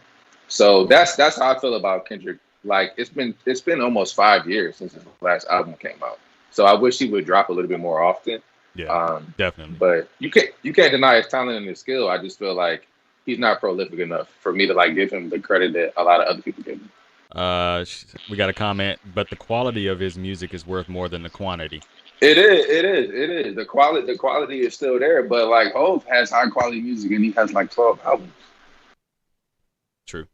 So that's how I feel about Kendrick. Like it's been almost 5 years since his last album came out. So I wish he would drop a little bit more often. Yeah, definitely. But you can't deny his talent and his skill. I just feel like he's not prolific enough for me to like give him the credit that a lot of other people give him. We got a comment, but the quality of his music is worth more than the quantity. It is. The quality is still there, but like Hov has high quality music and he has like 12 albums. True.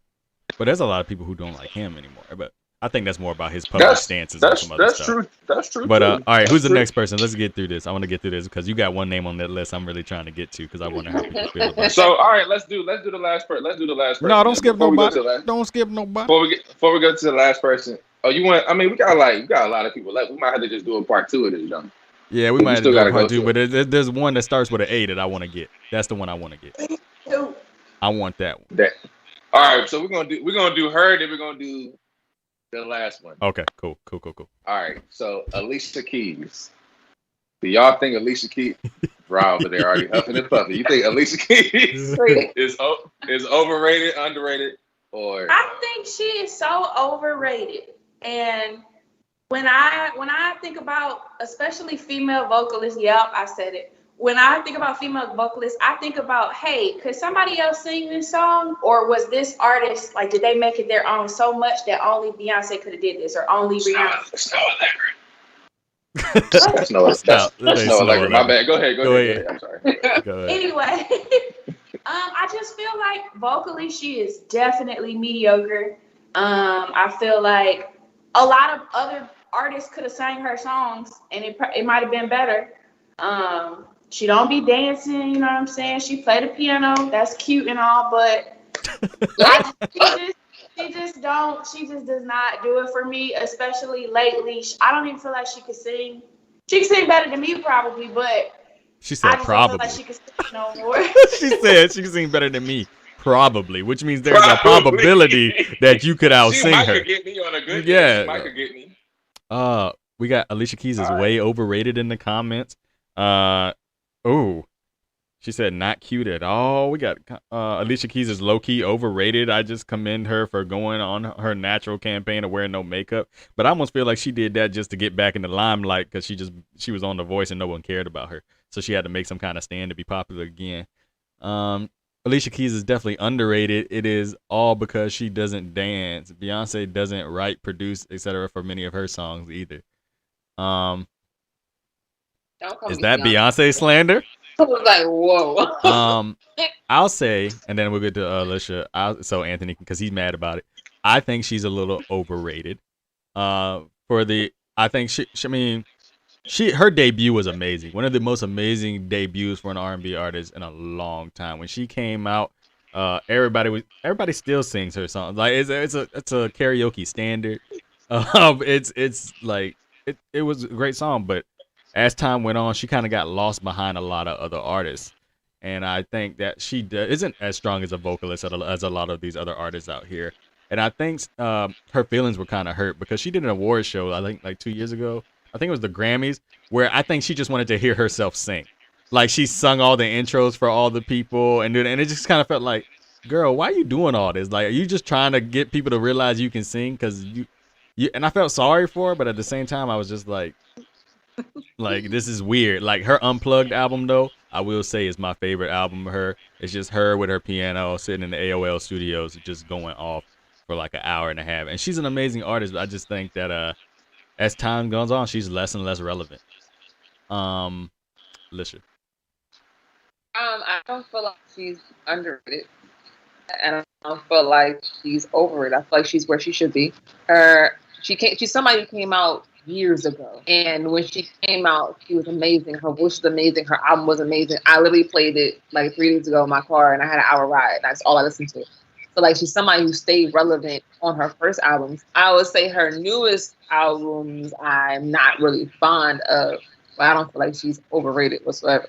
But there's a lot of people who don't like him anymore. But I think that's more about his public stances and some other stuff. True. That's true. But all right, who's the next person? Let's get through this. I want to get through this because you got one name on that list I'm really trying to get to because I want to how people feel about it. So all right, let's do the last person. Let's do the last person. No, don't skip nobody. Don't skip nobody. Before we go to the last person. Oh, you want? I mean, we got a lot of people left. We might have to just do a part 2 of this, John. Yeah, we might have to do a part 2, but there's one that starts with an A that I want to get. That's the one I want to get. I want that one. All right, so we're gonna do her, then we're gonna do the last one. Okay, cool. All right, so Alicia Keys. Do y'all think Alicia Keys? Rob, but they're already huffing and puffing. You think Alicia Keys is overrated, underrated, or? I think she is so overrated, and when I think about especially female vocalists, I said it. When I think about female vocalists, I think about, hey, could somebody else sing this song? Or was this artist, like, did they make it their own so much that only Beyonce could have did this or only Rihanna? It's no Allegra. My bad. Go ahead. I'm sorry. Go ahead. Anyway, I just feel like vocally she is definitely mediocre. I feel like a lot of other artists could have sang her songs and it might have been better. She don't be dancing, you know what I'm saying? She play the piano, that's cute and all, but she just does not do it for me, especially lately. I don't even feel like she could sing. She can sing better than me probably, but she said I just probably. don't feel like she can sing no more. She said she can sing better than me. Probably, which means there's a probability that you could out-sing her. She might get me on a good day. She might could get me. We got Alicia Keys is way overrated in the comments. She said not cute at all. We got Alicia Keys is low-key overrated. I just commend her for going on her natural campaign of wearing no makeup. But I almost feel like she did that just to get back in the limelight because she was on The Voice and no one cared about her. So she had to make some kind of stand to be popular again. Alicia Keys is definitely underrated. It is all because she doesn't dance. Beyonce doesn't write, produce, etc. for many of her songs either. Is that Beyonce slander? I was like, whoa. I'll say, and then we'll get to Alicia. So Anthony, because he's mad about it. I think she's a little overrated. I think her debut was amazing. One of the most amazing debuts for an R&B artist in a long time. When she came out, everybody still sings her songs. Like it's a karaoke standard. It's like it was a great song, but as time went on, she kind of got lost behind a lot of other artists. And I think that she isn't as strong as a vocalist as a lot of these other artists out here. And I think her feelings were kind of hurt because she did an award show, I think like 2 years ago. I think it was the Grammys, where I think she just wanted to hear herself sing. Like she sung all the intros for all the people. And it just kind of felt like, girl, why are you doing all this? Like, are you just trying to get people to realize you can sing? Because you and I felt sorry for her, but at the same time, I was just like, this is weird. Like her Unplugged album though, I will say is my favorite album of her. It's just her with her piano sitting in the AOL studios, just going off for like an hour and a half. And she's an amazing artist, but I just think that as time goes on, she's less and less relevant. Lisha. I don't feel like she's underrated, and I don't feel like she's over it. I feel like she's where she should be. She's somebody who came out years ago, and when she came out, she was amazing. Her voice was amazing. Her album was amazing. I literally played it like 3 days ago in my car, and I had an hour ride. That's all I listened to. So like, she's somebody who stayed relevant on her first albums. I would say her newest albums I'm not really fond of, but I don't feel like she's overrated whatsoever.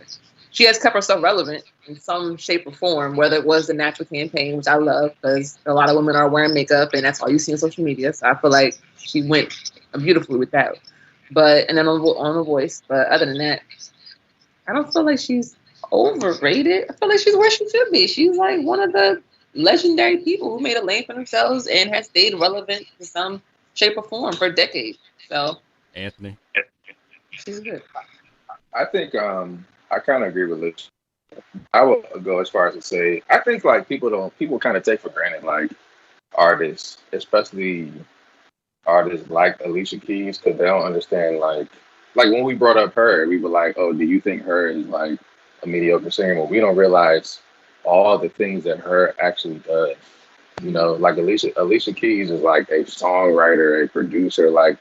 She has kept herself relevant in some shape or form, whether it was the Natural campaign, which I love because a lot of women are wearing makeup and that's all you see on social media. So I feel like she went beautifully with that. And then on The Voice. But other than that, I don't feel like she's overrated. I feel like she's where she should be. She's like one of the legendary people who made a lane for themselves and has stayed relevant in some shape or form for decades. So Anthony. She's good. I think I kind of agree with Liz. I will go as far as to say I think like people kind of take for granted like artists, especially artists like Alicia Keys, because they don't understand like when we brought up her, we were like, oh, do you think her is like a mediocre singer? Well, we don't realize all the things that her actually does. You know, like Alicia Keys is like a songwriter, a producer. Like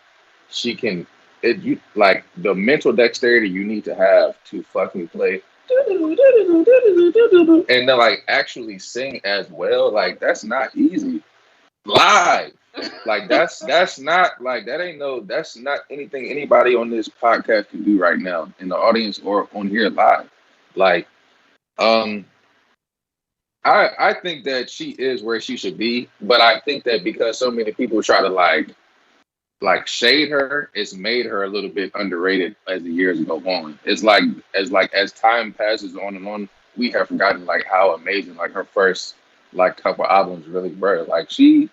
she can. You like the mental dexterity you need to have to fucking play and then like actually sing as well. Like that's not easy live. Like that's not like that's not anything anybody on this podcast can do right now in the audience or on here live. Like I think that she is where she should be, but I think that because so many people try to like shade her, it's made her a little bit underrated as the years go on. It's like as time passes on and on, we have forgotten like how amazing like her first like couple albums really were. Like she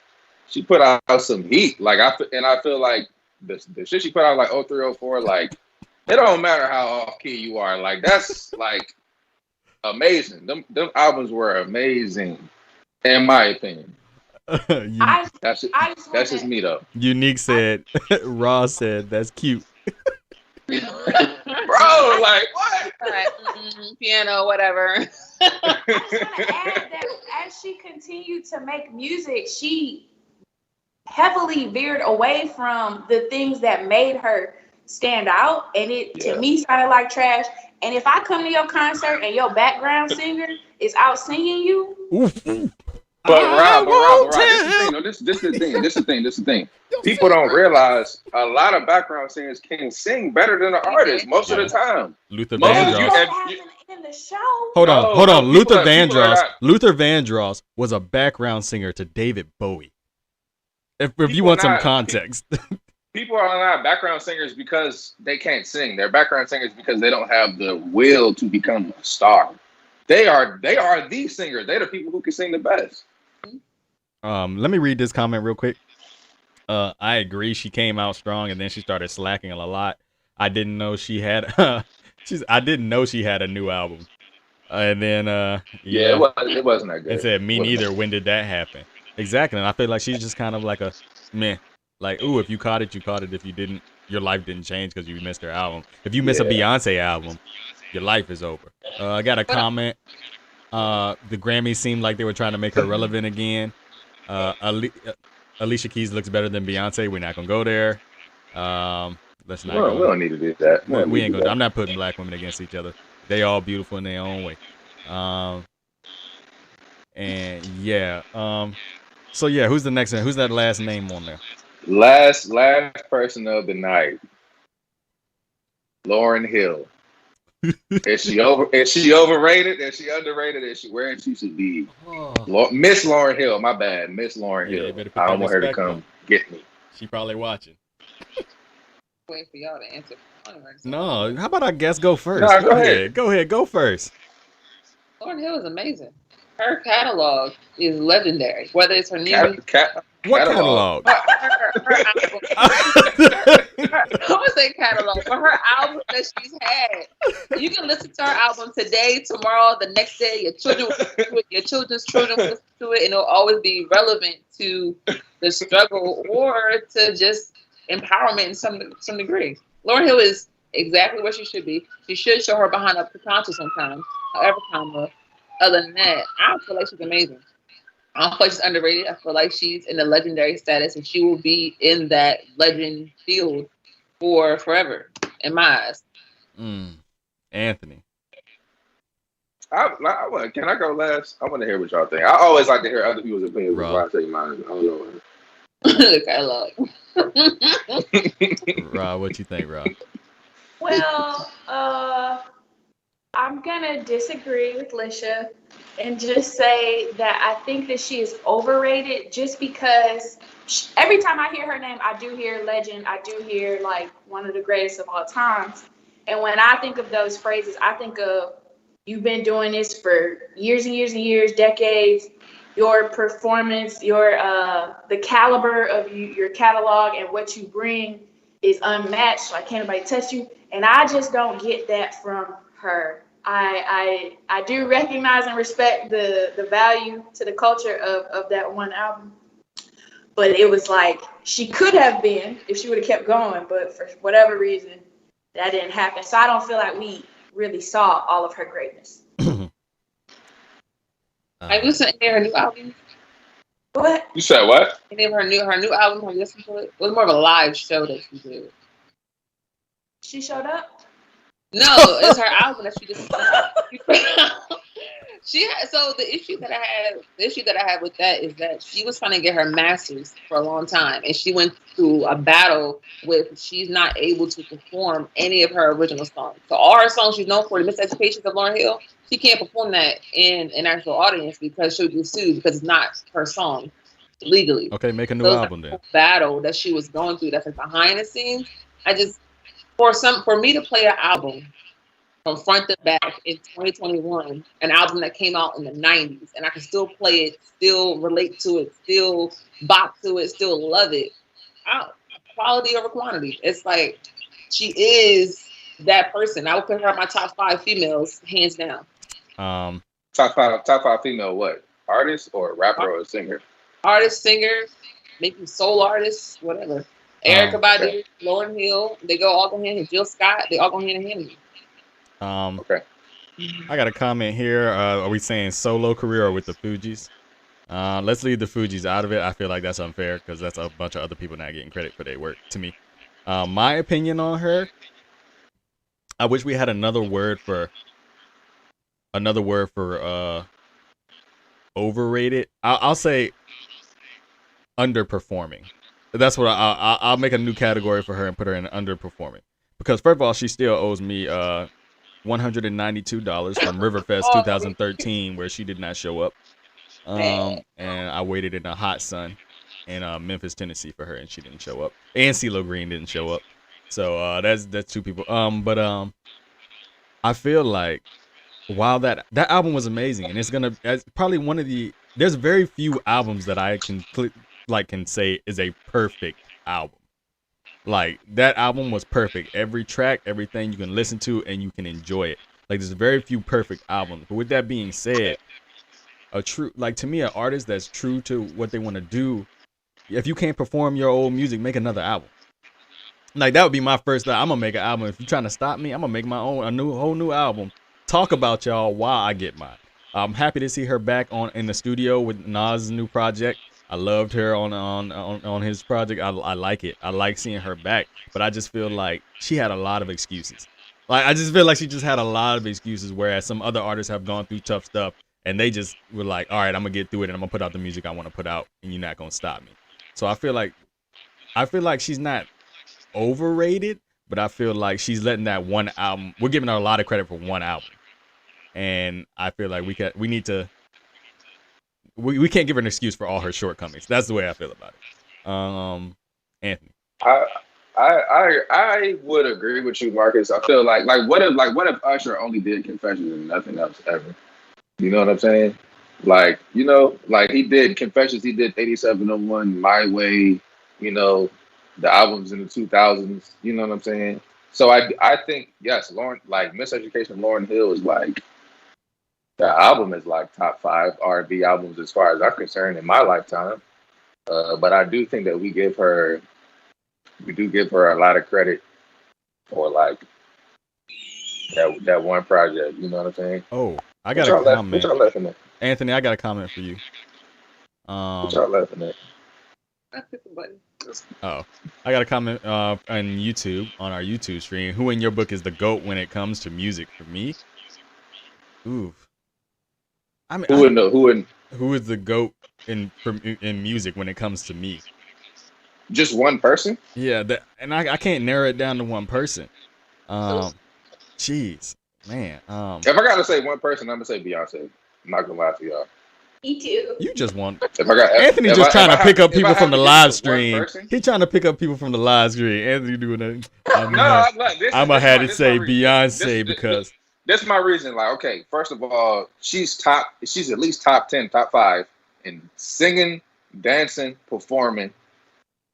put out some heat. Like I feel like the shit she put out like 0304, like it don't matter how off key you are. Like that's like amazing. Them albums were amazing, in my opinion. That's just me though. Unique said, Raw said, that's cute. Bro, like what? Piano, whatever. I just want to add that as she continued to make music, she heavily veered away from the things that made her stand out, and it to me sounded like trash. And if I come to your concert and your background singer is out singing you, But Rob, this is the thing. People don't realize a lot of background singers can sing better than the artist most of the time. Luther Vandross. in the show. Hold on. Luther Vandross was a background singer to David Bowie. If you want some context. People are not background singers because they can't sing. They're background singers because they don't have the will to become a star. They are the singers. They're the people who can sing the best. Let me read this comment real quick. I agree. She came out strong and then she started slacking a lot. I didn't know she had. I didn't know she had a new album. And then it wasn't that good. It said me neither. When did that happen? Exactly. And I feel like she's just kind of like a meh. Like, ooh, if you caught it, you caught it. If you didn't, your life didn't change because you missed her album. If you miss a Beyonce album, your life is over. I got a comment. The Grammys seemed like they were trying to make her relevant again. Alicia Keys looks better than Beyonce. We're not gonna go there. Let's not. We don't need to do that. We ain't gonna. I'm not putting black women against each other. They all beautiful in their own way. So yeah, who's the next one? Who's that last name on there? Last person of the night. Lauryn Hill. Is she overrated? Is she underrated? Is she where she should be? Miss Lauryn Hill, my bad. Miss Lauryn Hill. I don't want her to come get me. She probably watching. Waiting for y'all to answer. No, how about our guest go first? No, go ahead. Go first. Lauryn Hill is amazing. Her catalog is legendary. Whether it's her new What catalog? her I would say catalog, but her albums that she's had, you can listen to her album today, tomorrow, the next day. Your children will listen to it, your children's children will listen to it, and it'll always be relevant to the struggle or to just empowerment in some degree. Lauryn Hill is exactly where she should be. She should show her behind a console sometimes. However, other than that, I feel like she's amazing. I don't feel like she's underrated. I feel like she's in the legendary status, and she will be in that legend field for forever, in my eyes. Anthony. Can I go last? I want to hear what y'all think. I always like to hear other people's opinions before I say mine. I don't know. Catalog. Rob, what you think, Rob? Well, I'm gonna disagree with Lisha and just say that I think that she is overrated just because every time I hear her name, I do hear legend. I do hear like one of the greatest of all times. And when I think of those phrases, I think of you've been doing this for years and years and years, decades. Your performance, the caliber of your catalog and what you bring is unmatched. Like can't nobody touch you. And I just don't get that from her. I do recognize and respect the value to the culture of that one album. But it was like she could have been if she would have kept going, but for whatever reason, that didn't happen. So I don't feel like we really saw all of her greatness. Have you listened to her new album? What? You said what? Any of her new album? Have you listened to it? It was more of a live show that she did. She showed up? No, it's her album that she just. So the issue that I had with that is that she was trying to get her masters for a long time, and she went through a battle with she's not able to perform any of her original songs. So all her songs she's known for, the Miseducations of Lauryn Hill, she can't perform that in an actual audience because she'll get sued because it's not her song legally. Okay, make a new album then. Battle that she was going through that's like behind the scenes. For me to play an album from front to back in 2021, an album that came out in the 90s, and I can still play it, still relate to it, still bop to it, still love it. Quality over quantity. It's like she is that person. I would put her in my top 5 females, hands down. Top five female what? Artist or rapper or singer? Artist, singer, maybe soul artist, whatever. Erykah Badu, Lauryn Hill, they go all go hand in hand. Jill Scott, they all go hand in hand. Okay. I got a comment here. Are we saying solo career or with the Fugees? Let's leave the Fugees out of it. I feel like that's unfair because that's a bunch of other people not getting credit for their work to me. My opinion on her, I wish we had another word for overrated. I'll say underperforming. That's what I'll make a new category for her and put her in underperforming. Because first of all, she still owes me $192 from Riverfest 2013, where she did not show up. And I waited in a hot sun in Memphis, Tennessee for her, and she didn't show up. And CeeLo Green didn't show up. So that's 2 people. But I feel like while that album was amazing, and it's probably one of the, there's very few albums that I can say is a perfect album. Like that album was perfect. Every track, everything you can listen to and you can enjoy it. Like there's very few perfect albums. But with that being said, to me, an artist that's true to what they want to do, if you can't perform your old music, make another album. Like that would be my first thought. I'm gonna make an album. If you're trying to stop me, I'm gonna make my own whole new album. Talk about y'all while I get mine. I'm happy to see her back in the studio with Nas' new project. I loved her on his project. I like it. I like seeing her back. But I just feel like she had a lot of excuses. Like I just feel like she just had a lot of excuses, whereas some other artists have gone through tough stuff and they just were like, all right, I'm gonna get through it and I'm gonna put out the music I want to put out and you're not gonna stop me. So I feel like she's not overrated, but I feel like she's letting that one album. We're giving her a lot of credit for one album, and I feel like we can't give her an excuse for all her shortcomings. That's the way I feel about it. Anthony. I would agree with you, Marcus. I feel like what if Usher only did Confessions and nothing else ever? You know what I'm saying? Like he did Confessions, he did 8701, My Way, the albums in the 2000s. You know what I'm saying? So I think yes, Lauren, like Miseducation, Lauren Hill is like the album is like top 5 R&B albums as far as I'm concerned in my lifetime. But I do think that we do give her a lot of credit for like that one project. You know what I'm saying? Oh, I got a comment. What y'all laughing at? Anthony, I got a comment for you. What y'all laughing at? I hit the button. Oh, I got a comment on YouTube, on our YouTube stream. Who in your book is the GOAT when it comes to music? For me, oof. I mean, Who is the GOAT in music when it comes to me? Just one person? Yeah, and I can't narrow it down to one person. Jeez, man. If I gotta say one person, I'm gonna say Beyonce. I'm not gonna lie to y'all. Me too. You just want Anthony just trying to pick up people from the live stream. He's trying to pick up people from the live stream. Anthony doing that. I'm gonna have to say Beyonce because that's my reason. Like, okay, first of all, she's at least top 10, top 5 in singing, dancing, performing.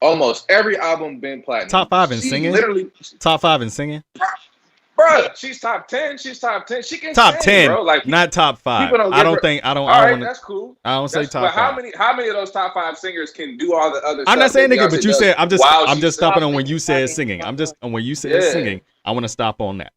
Almost every album been platinum. Top 5 in singing. Literally top 5 in singing. Bro, she's top 10. She's top 10. She can top sing, 10, bro. Like not top 5. I don't think. All right, that's cool. I don't say top 5. How many of those top 5 singers can do all the other? I'm not saying nigga, but you said I'm just stopping on singing. when you said singing. I'm just on when you said singing. I want to stop on that.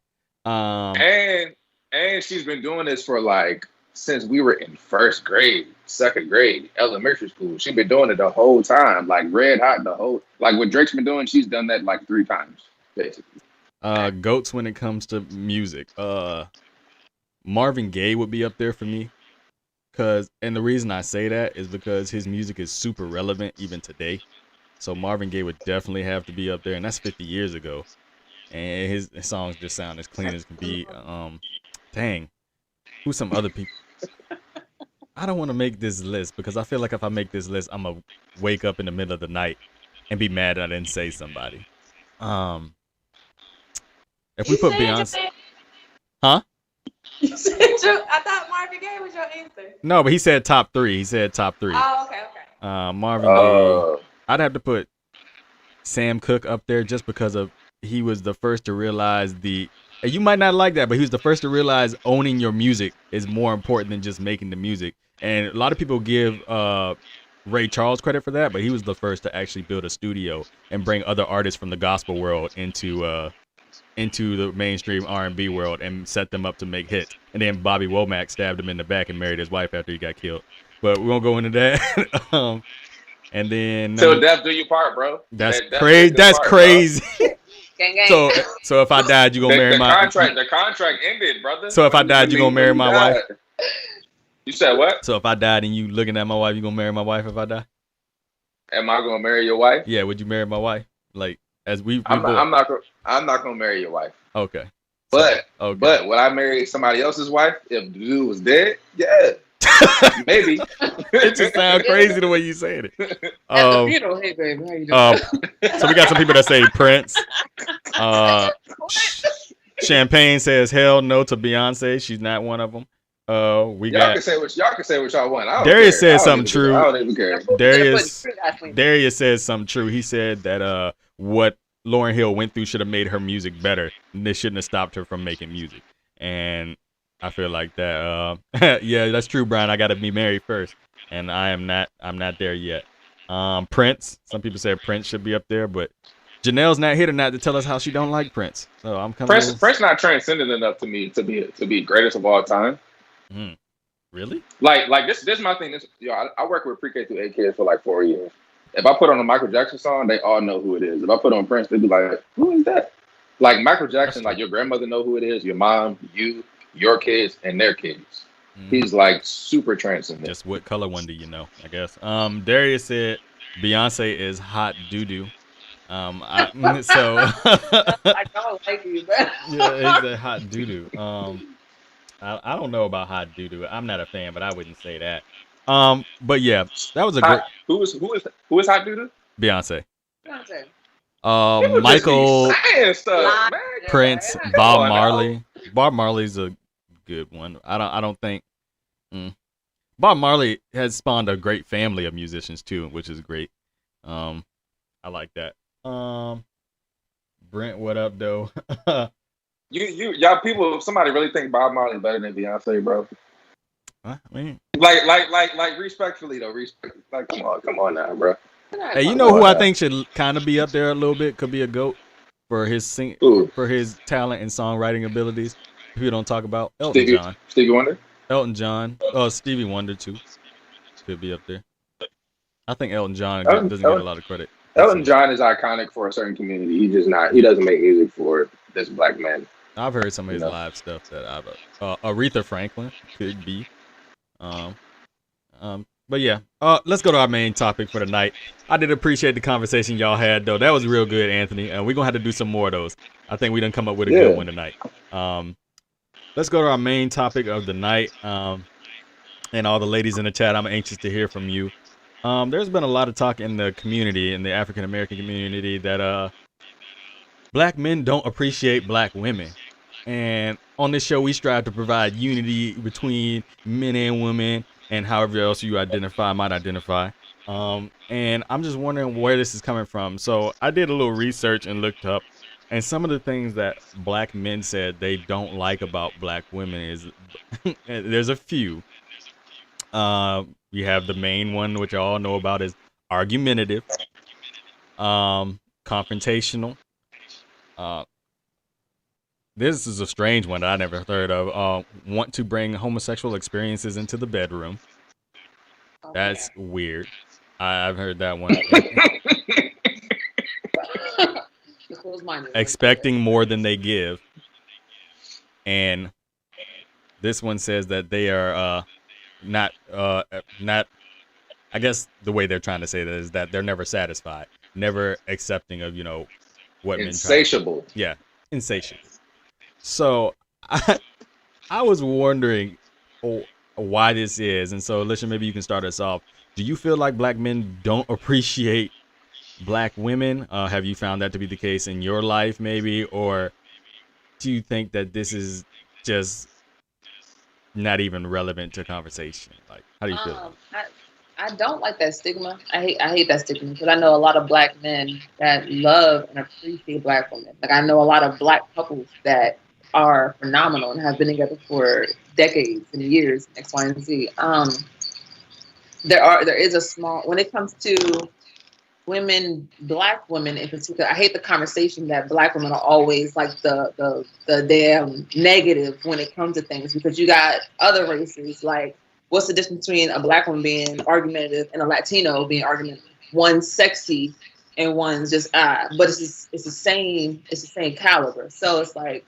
And she's been doing this for like since we were in first grade, second grade, elementary school. She's been doing it the whole time, like red hot the whole. Like what Drake's been doing, she's done that like 3 times basically. GOATs when it comes to music. Marvin Gaye would be up there for me. And the reason I say that is because his music is super relevant even today. So Marvin Gaye would definitely have to be up there, and that's 50 years ago. And his songs just sound as clean as can be. Dang. Who's some other people? I don't want to make this list because I feel like if I make this list, I'm going to wake up in the middle of the night and be mad I didn't say somebody. If we put Beyonce, huh? You said I thought Marvin Gaye was your answer. No, but he said top 3. He said top 3. Oh, okay. Marvin Gaye. I'd have to put Sam Cooke up there just because he was the first to realize you might not like that, but he was the first to realize owning your music is more important than just making the music. And a lot of people give Ray Charles credit for that, but he was the first to actually build a studio and bring other artists from the gospel world into the mainstream R&B world and set them up to make hits. And then Bobby Womack stabbed him in the back and married his wife after he got killed. But we won't go into that. And then till death do you part, bro. That's crazy. That's crazy. Gang, gang. So if I died, you gonna marry my the contract ended, brother. So if I died, you gonna marry my wife? You said what? So if I died and you looking at my wife, you gonna marry my wife if I die? Am I gonna marry your wife? Yeah, would you marry my wife? Like as I'm not gonna marry your wife. Okay. But would I marry somebody else's wife if the dude was dead? Yeah. Maybe. It just sounds crazy the way you said it. At the funeral, hey baby, how you doing? So we got some people that say Prince. Champagne says hell no to Beyonce. She's not one of them. Y'all can say what y'all want. Darius said something true. I don't even care. Darius says something true. He said that what Lauryn Hill went through should have made her music better. This shouldn't have stopped her from making music. And I feel like that. Yeah, that's true, Brian. I got to be married first, and I'm not there yet. Prince. Some people say Prince should be up there, but Janelle's not here tonight to tell us how she don't like Prince. So I'm coming. Prince not transcendent enough to me to be greatest of all time. Really? Like this is my thing. I work with pre-K through 8 kids for like 4 years. If I put on a Michael Jackson song, they all know who it is. If I put on Prince, they'd be like, "Who is that?" Like Michael Jackson, like your grandmother know who it is, your mom, you, your kids, and their kids. He's like super transcendent. Just what color one do you know? I guess. Darius said Beyonce is hot doo doo. So I don't like you, bro. Yeah, he's a hot doo doo. I don't know about hot doo doo. I'm not a fan, but I wouldn't say that. But yeah, that was a great. Who is hot doo doo? Beyonce. Beyonce. Michael, stuff, man. Prince, Bob Marley. Bob Marley's a good one. I don't think. Bob Marley has spawned a great family of musicians too, which is great. I like that. Brent, what up, though? Y'all people, if somebody really think Bob Marley better than Beyonce, bro. I mean, Like, respectfully though, like, come on now, bro. hey, you know who I think should kind of be up there a little bit? Could be a GOAT for his Ooh, for his talent and songwriting abilities. People don't talk about Elton John. Stevie Wonder. Elton John. Oh, Stevie Wonder too. Could be up there. I think Elton John Elton, doesn't get a lot of credit. Elton John is iconic for a certain community. He just not. He doesn't make music for this black man. I've heard some of his live stuff that I've. Aretha Franklin could be. But yeah. Let's go to our main topic for the night. I did appreciate the conversation y'all had, though. That was real good, Anthony. We're gonna have to do some more of those. I think we done come up with a good one tonight. Let's go to our main topic of the night. And all the ladies in the chat, I'm anxious to hear from you. There's been a lot of talk in the community, in the African American community, that black men don't appreciate black women. And on this show, we strive to provide unity between men and women, and however else you might identify. And I'm just wondering where this is coming from. So I did a little research and looked up, and some of the things that black men said they don't like about black women is there's a few. You have the main one, which you all know about, is argumentative, confrontational. This is a strange one that I never heard of. Want to bring homosexual experiences into the bedroom. That's weird. I've heard that one. Expecting more than they give. And this one says that they are not I guess the way they're trying to say that is that they're never satisfied, never accepting of, what insatiable. Men try. Yeah, insatiable. So I was wondering why this is, and so Alicia, maybe you can start us off. Do you feel like black men don't appreciate black women? Have you found that to be the case in your life, maybe, or do you think that this is just not even relevant to conversation? Like, how do you feel? I don't like that stigma. I hate that stigma, because I know a lot of black men that love and appreciate black women. Like, I know a lot of black couples that are phenomenal and have been together for decades and years, X, Y, and Z. There is a small, when it comes to women, black women in particular, I hate the conversation that black women are always like the damn negative when it comes to things, because you got other races. Like, what's the difference between a black woman being argumentative and a Latino being argumentative? One's sexy and one's just but it's the same caliber. So it's like,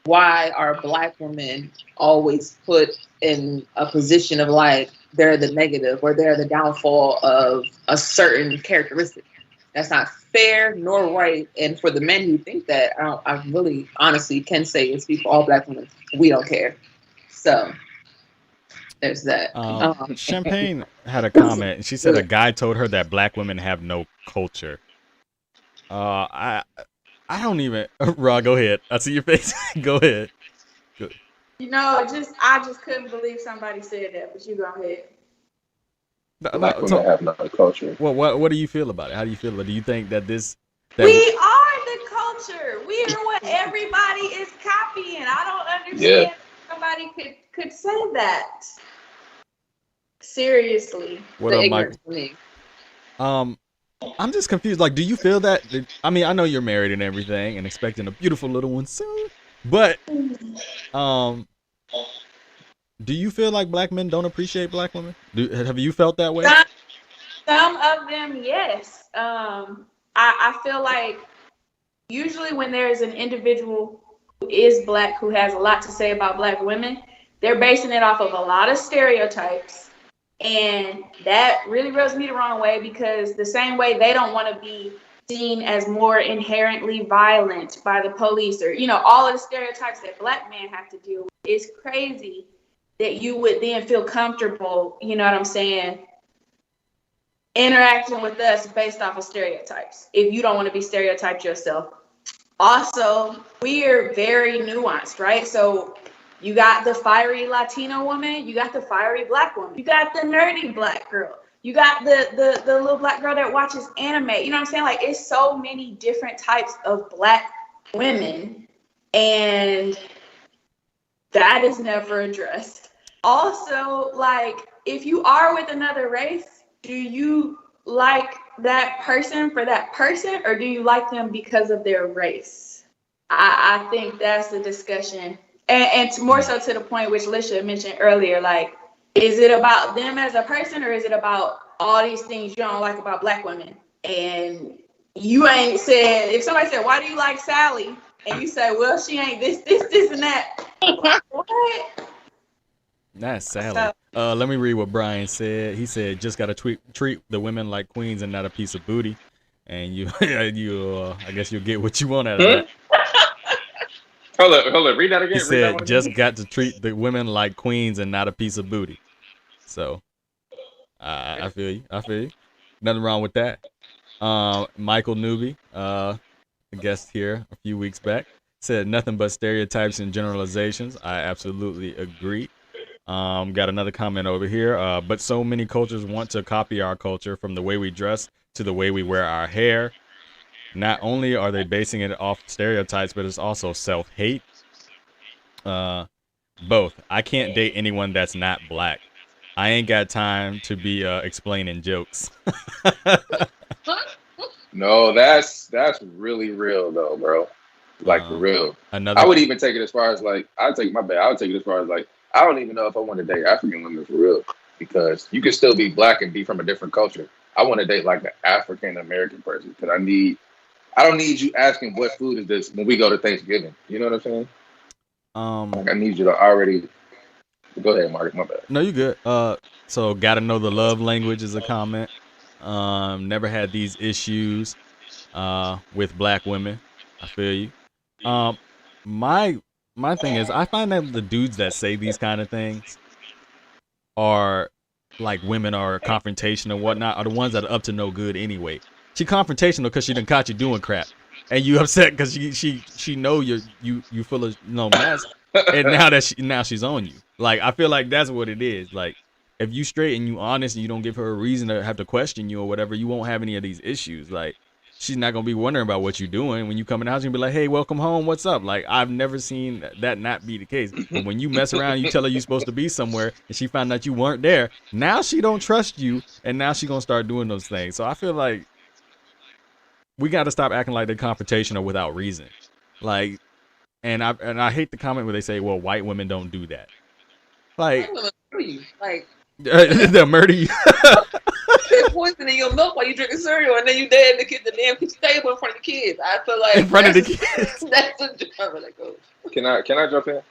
why are black women always put in a position of like they're the negative or they're the downfall of a certain characteristic? That's not fair nor right. And for the men who think that, I really honestly can say and speak for all black women, we don't care. So there's that. Champagne had a comment, and she said a guy told her that black women have no culture. I don't even. Rod, go ahead. I see your face. Go ahead. Good. I just couldn't believe somebody said that, but you go ahead. Black women have no culture. Well, what do you feel about it? How do you feel about it? Do you think that this? We are the culture. We are what everybody is copying. I don't understand somebody could say that. Seriously. What up, Mike? I'm just confused. Like, do you feel that? I mean, I know you're married and everything and expecting a beautiful little one soon, but do you feel like black men don't appreciate black women? Have you felt that way? Some of them, yes. I feel like usually when there is an individual who is black who has a lot to say about black women, they're basing it off of a lot of stereotypes. And that really rubs me the wrong way, because the same way they don't want to be seen as more inherently violent by the police, or, all of the stereotypes that black men have to deal with. It's crazy that you would then feel comfortable, you know what I'm saying, interacting with us based off of stereotypes if you don't want to be stereotyped yourself. Also, we are very nuanced, right? So you got the fiery Latino woman, you got the fiery black woman, you got the nerdy black girl, You got the little black girl that watches anime. You know what I'm saying? Like, it's so many different types of black women, and that is never addressed. Also, like, if you are with another race, do you like that person for that person, or do you like them because of their race? I think that's the discussion. And more so to the point which Lisha mentioned earlier, like, is it about them as a person, or is it about all these things you don't like about black women? And you ain't said, if somebody said, why do you like Sally? And you say, well, she ain't this, and that. What? That's Sally. So, Let me read what Brian said. He said, "Just gotta treat the women like queens and not a piece of booty." And you, I guess you'll get what you want out of that. Hold up. Read that again. He Read that one said, again. "Just got to treat the women like queens and not a piece of booty." So, I feel you. I feel you. Nothing wrong with that. Michael Newby, a guest here a few weeks back, said nothing but stereotypes and generalizations. I absolutely agree. Got another comment over here. But so many cultures want to copy our culture, from the way we dress to the way we wear our hair. Not only are they basing it off stereotypes, but it's also self-hate. Both. I can't date anyone that's not black. I ain't got time to be explaining jokes. No, that's really real though, bro. Like for real. Another. I would even take it as far as like I'd take my bad. I would take it as far as like I don't even know if I want to date African women for real, because you can still be black and be from a different culture. I want to date like an African American person, because I don't need you asking what food is this when we go to Thanksgiving. You know what I'm saying? Like I need you to already go ahead, Mark. My bad. No, you good. So gotta know the love language is a comment. Never had these issues with black women. I feel you. My thing is, I find that the dudes that say these kind of things are like, women are confrontational and whatnot, are the ones that are up to no good anyway. She confrontational because she done caught you doing crap, and you upset because she know you full of mess, and now she's on you. Like, I feel like that's what it is. Like, if you straight and you honest and you don't give her a reason to have to question you or whatever, you won't have any of these issues. Like, she's not gonna be wondering about what you're doing when you come in the house. You'll be like, "Hey, welcome home. What's up?" Like, I've never seen that not be the case. But when you mess around, you tell her you're supposed to be somewhere, and she found out you weren't there. Now she don't trust you, and now she gonna start doing those things. So I feel like we got to stop acting like they're confrontational without reason. Like, and I hate the comment where they say, "Well, white women don't do that." Like, they'll murder you. Put poison in your milk while you drinking cereal, and then you dead in the damn kitchen table in front of the kids. I feel like in front of the kids. That's a genre that goes. Can I jump in?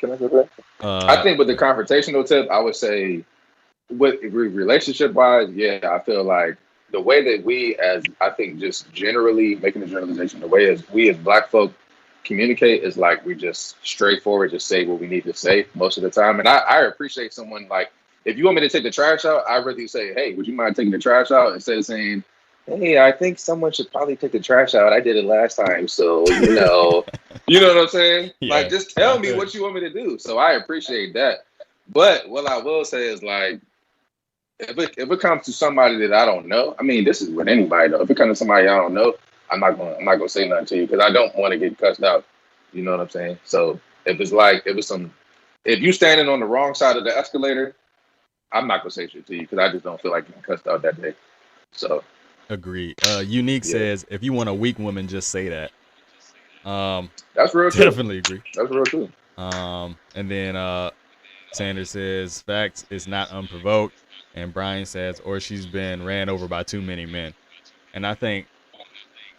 I think with the confrontational tip, I would say, with relationship wise, yeah, I feel like the way that we, as I think, just generally making a generalization, the way as we as black folk communicate is like we just straightforward, just say what we need to say most of the time. And I appreciate someone like, if you want me to take the trash out, I really say, hey, would you mind taking the trash out, instead of saying, hey, I think someone should probably take the trash out. I did it last time, so you know what I'm saying? Yeah. Like, just tell me what you want me to do. So I appreciate that. But what I will say is, like, if it comes to somebody that I don't know, I mean, this is with anybody though. If it comes to somebody I don't know, I'm not gonna say nothing to you, because I don't want to get cussed out. You know what I'm saying? So if you standing on the wrong side of the escalator, I'm not gonna say shit to you, because I just don't feel like getting cussed out that day. So agreed. Unique says, if you want a weak woman, just say that. That's real too. Definitely agree. That's real too. And then Sanders says, facts is not unprovoked. And Brian says, or she's been ran over by too many men. And I think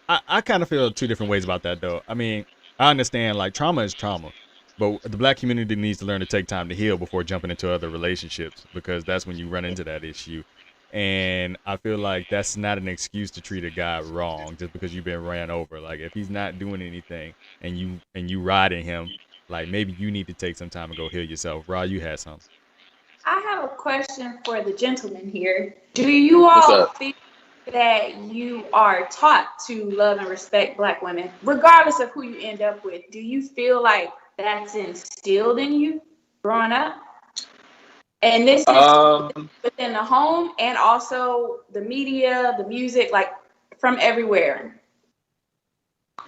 I kind of feel two different ways about that, though. I mean, I understand, like, trauma is trauma, but the black community needs to learn to take time to heal before jumping into other relationships, because that's when you run into that issue. And I feel like that's not an excuse to treat a guy wrong just because you've been ran over. Like, if he's not doing anything and you riding him, like, maybe you need to take some time and go heal yourself. Rod, you had something. I have a question for the gentleman here. Do you all feel that you are taught to love and respect black women, regardless of who you end up with? Do you feel like that's instilled in you growing up? And this is Um, within the home and also the media, the music, like from everywhere.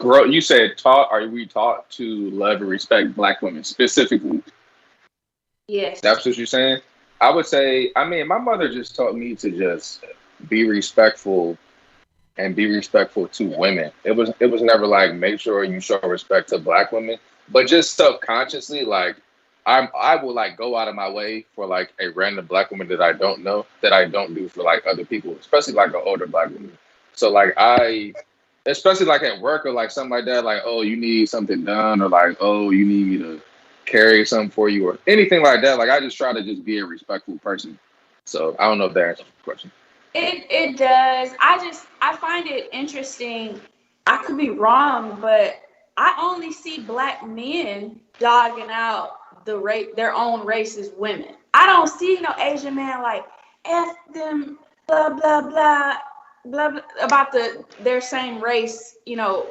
you said taught. Are we taught to love and respect Black women specifically? Yes. That's what you're saying. I would say. I mean, my mother just taught me to just be respectful and be respectful to women. It was never like make sure you show respect to Black women, but just subconsciously, like I will like go out of my way for like a random Black woman that I don't know that I don't do for like other people, especially like an older Black woman. So like especially like at work or like something like that, like oh you need something done or like oh you need me to carry something for you or anything like that. Like I just try to just be a respectful person. So I don't know if that answers the question. It does. I find it interesting. I could be wrong, but I only see black men dogging out their own race's women. I don't see no Asian man like F them blah blah blah blah, blah about their same race,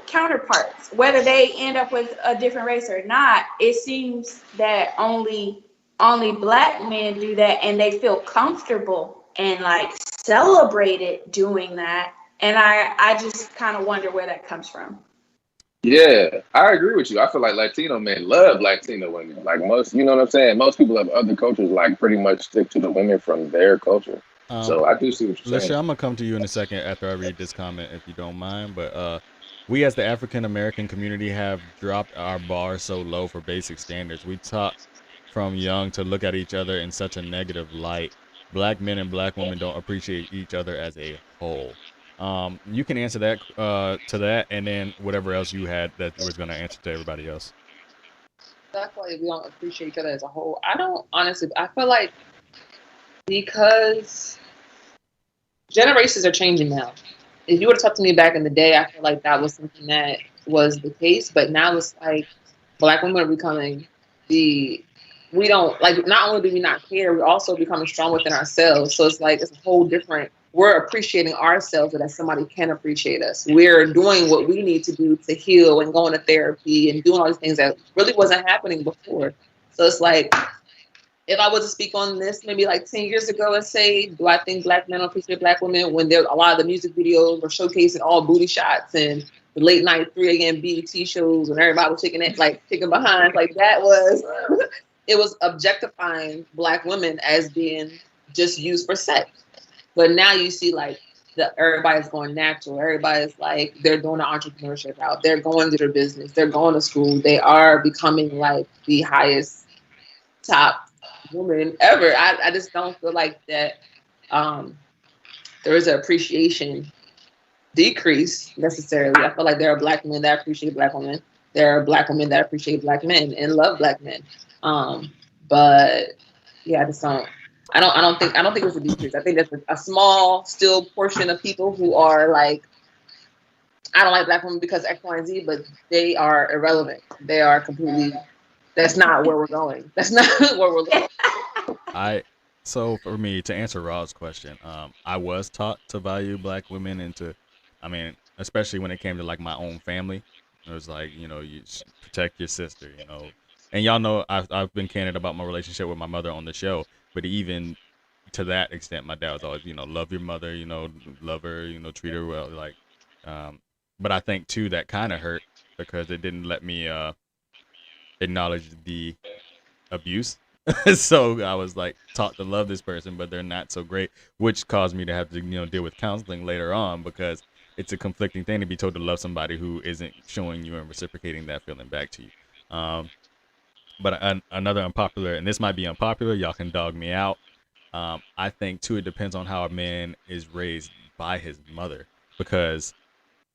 counterparts. Whether they end up with a different race or not, it seems that only black men do that, and they feel comfortable and like celebrated doing that. And I just kind of wonder where that comes from. Yeah, I agree with you. I feel like Latino men love Latino women. Like most, you know what I'm saying? Most people of other cultures like pretty much stick to the women from their culture. Um, So I do see what you're Lisha, saying. I'm gonna come to you in a second after I read this comment, if you don't mind. But we as the African American community have dropped our bar so low for basic standards. We taught from young to look at each other in such a negative light. Black men and black women don't appreciate each other as a whole. You can answer that to that, and then whatever else you had that was gonna answer to everybody else. I feel like we don't appreciate each other as a whole. I don't honestly. I feel like because generations are changing now. If you would have talked to me back in the day, I feel like that was something that was the case. But now it's like black women are becoming the we don't like. Not only do we not care, we're also becoming strong within ourselves. So it's like it's a whole different. We're appreciating ourselves that somebody can appreciate us. We're doing what we need to do to heal and going to therapy and doing all these things that really wasn't happening before. So it's like if I was to speak on this maybe like 10 years ago and say, do I think black men don't appreciate black women when there a lot of the music videos were showcasing all booty shots and the late night 3 a.m. BET shows and everybody was taking it like kicking behind like that was it was objectifying black women as being just used for sex. But now you see like everybody's going natural. Everybody's like they're doing the entrepreneurship route. They're going to their business. They're going to school. They are becoming like the highest top woman ever. I just don't feel like that there is an appreciation decrease necessarily. I feel like there are black men that appreciate black women. There are black women that appreciate black men and love black men. But yeah, I just don't. I don't think it's a decrease. I think there's a small still portion of people who are like, I don't like black women because X, Y, and Z, but they are irrelevant. They are completely. That's not where we're going. That's not where we're looking. So for me to answer Rob's question, I was taught to value black women and I mean, especially when it came to like my own family, it was like you protect your sister, and y'all know I've been candid about my relationship with my mother on the show, but even to that extent, my dad was always love your mother, love her, treat her well, like, but I think too that kind of hurt because it didn't let me acknowledge the abuse. So I was like taught to love this person, but they're not so great, which caused me to have to deal with counseling later on because it's a conflicting thing to be told to love somebody who isn't showing you and reciprocating that feeling back to you. But another unpopular, and this might be unpopular, y'all can dog me out. I think too it depends on how a man is raised by his mother, because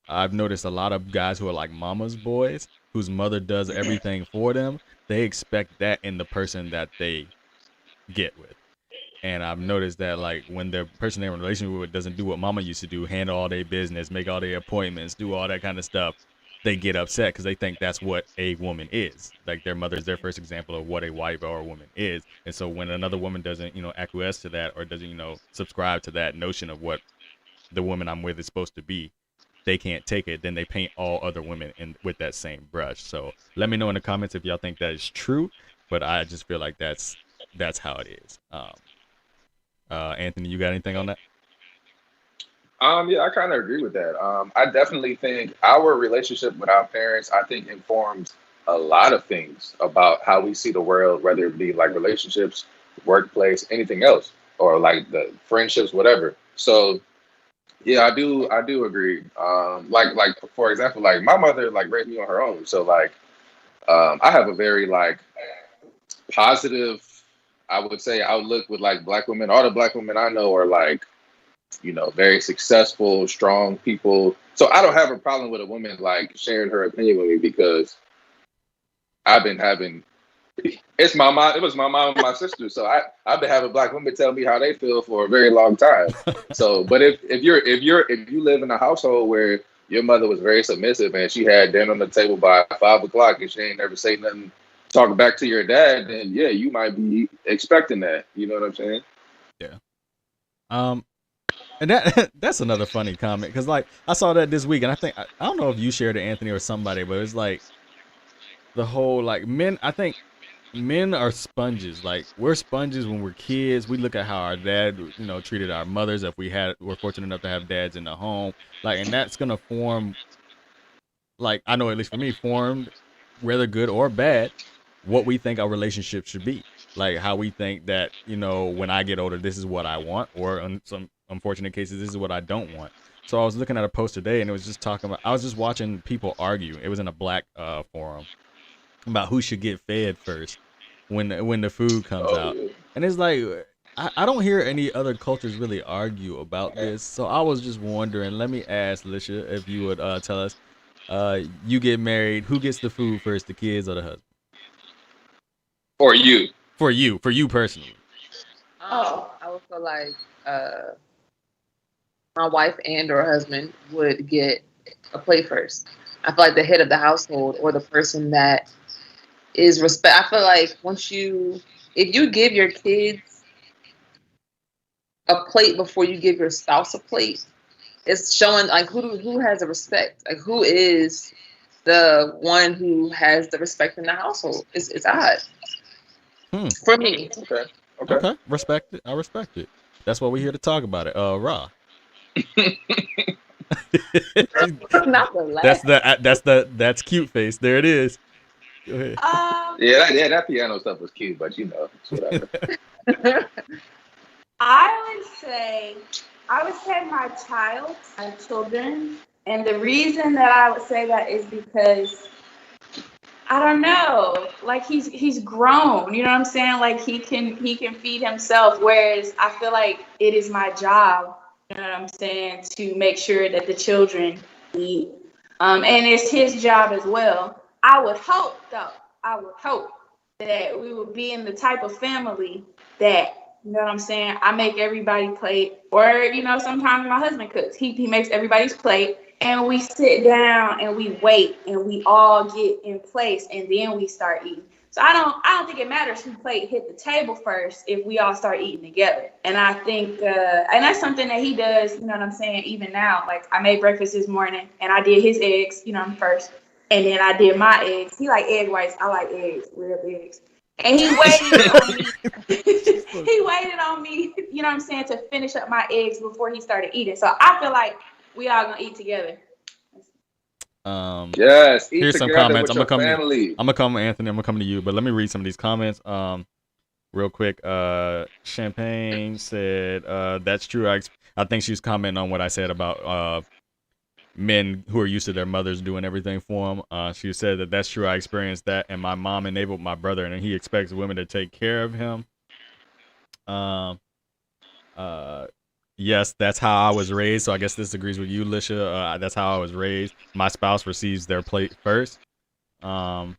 I've noticed a lot of guys who are like mama's boys, whose mother does everything for them. They expect that in the person that they get with. And I've noticed that like when the person they're in a relationship with doesn't do what mama used to do, handle all their business, make all their appointments, do all that kind of stuff, they get upset because they think that's what a woman is. Like their mother is their first example of what a wife or a woman is. And so when another woman doesn't, acquiesce to that or doesn't, subscribe to that notion of what the woman I'm with is supposed to be, they can't take it, then they paint all other women in with that same brush. So let me know in the comments if y'all think that is true, but I just feel like that's that's how it is. Anthony, you got anything on that? Yeah, I kind of agree with that. I definitely think our relationship with our parents, I think, informs a lot of things about how we see the world, whether it be like relationships, workplace, anything else, or like the friendships, whatever. So yeah, I do agree. Like for example, like my mother like raised me on her own. So like I have a very like positive, I would say, outlook with like black women. All the black women I know are like, very successful, strong people. So I don't have a problem with a woman like sharing her opinion with me because I've been having it's my mom. It was my mom and my sister. So I've been having black women tell me how they feel for a very long time. So, but if you live in a household where your mother was very submissive and she had dinner on the table by 5 o'clock and she ain't never say nothing, talk back to your dad, then yeah, you might be expecting that. You know what I'm saying? Yeah. And that's another funny comment because like I saw that this week and I don't know if you shared it, Anthony, or somebody, but it's like the whole like men. I think men are sponges. Like we're sponges when we're kids. We look at how our dad, treated our mothers. If we're fortunate enough to have dads in the home, like, and that's gonna form. Like I know, at least for me, formed whether good or bad, what we think our relationship should be. Like how we think that when I get older, this is what I want, or in some unfortunate cases, this is what I don't want. So I was looking at a post today, and it was just talking about. I was just watching people argue. It was in a black forum about who should get fed first when the food comes Oh out. yeah. And it's like I don't hear any other cultures really argue about this. So I was just wondering, let me ask Lisha if you would tell us, you get married, who gets the food first, the kids or the husband? Or you. For you personally. Oh. I would feel like my wife and or husband would get a plate first. I feel like the head of the household or the person that is respect. I feel like if you give your kids a plate before you give your spouse a plate, it's showing like who has the respect, like who is the one who has the respect in the household. It's odd for me. Okay. Okay. Okay, respect it. I respect it. That's why we're here to talk about it. Ra. Not the last. That's cute face. There it is. Go ahead. Yeah, that piano stuff was cute, but it's whatever. I would say my children. And the reason that I would say that is because I don't know, like he's grown, you know what I'm saying? Like he can feed himself, whereas I feel like it is my job, you know what I'm saying, to make sure that the children eat. And it's his job as well. I would hope that we would be in the type of family that, you know what I'm saying, I make everybody plate, or sometimes my husband cooks. He makes everybody's plate, and we sit down and we wait and we all get in place, and then we start eating. So I don't think it matters who plate hit the table first if we all start eating together. And I think and that's something that he does, you know what I'm saying, even now. Like I made breakfast this morning and I did his eggs, first. And then I did my eggs. He like egg whites. I like eggs, real eggs. And he waited on me. He waited on me, you know what I'm saying, to finish up my eggs before he started eating. So I feel like we all gonna eat together. Yes, eat Here's some together comments. with your family. I'm gonna come, Anthony. I'm gonna come to you, but let me read some of these comments. Real quick. Champagne said, "That's true." I think she was commenting on what I said about men who are used to their mothers doing everything for them. She said that's true. I experienced that, and my mom enabled my brother, and he expects women to take care of him. Yes, that's how I was raised. So I guess this agrees with you, Lisha. That's how I was raised. My spouse receives their plate first. Arthur,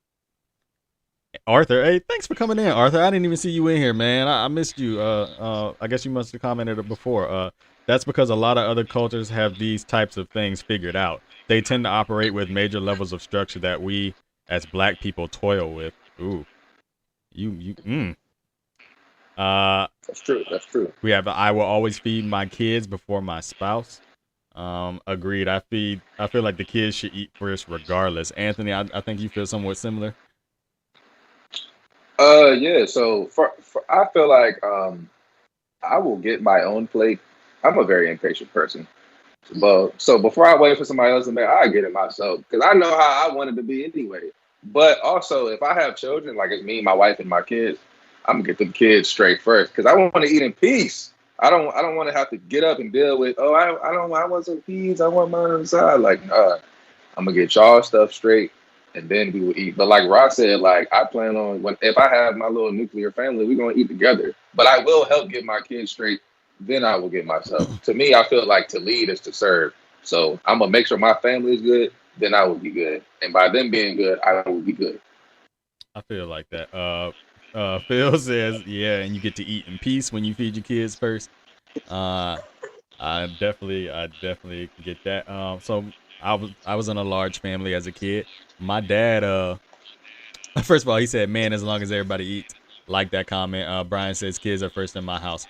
hey, thanks for coming in, Arthur. I didn't even see you in here, man. I missed you. I guess you must have commented before. That's because a lot of other cultures have these types of things figured out. They tend to operate with major levels of structure that we, as black people, toil with. Ooh, That's true. That's true. We have. I will always feed my kids before my spouse. Agreed. I feel like the kids should eat first, regardless. Anthony, I think you feel somewhat similar. Yeah. So for I feel like I will get my own plate. I'm a very impatient person. But so before I wait for somebody else to make, I get it myself because I know how I want it to be anyway. But also, if I have children, like it's me, my wife, and my kids, I'm gonna get the kids straight first because I want to eat in peace. I don't want to have to get up and deal with. Oh, I don't. I want some peas. I want mine on the side. Like, I'm gonna get y'all stuff straight, and then we will eat. But like Ross said, like I plan on when if I have my little nuclear family, we're gonna eat together. But I will help get my kids straight. Then I will get myself. To me, I feel like to lead is to serve. So I'm gonna make sure my family is good. Then I will be good, and by them being good, I will be good. I feel like that. Phil says, yeah, and you get to eat in peace when you feed your kids first. Uh, I definitely get that. So I was in a large family as a kid. My dad, first of all, he said, "Man, as long as everybody eats." Like that comment. Brian says, "Kids are first in my house."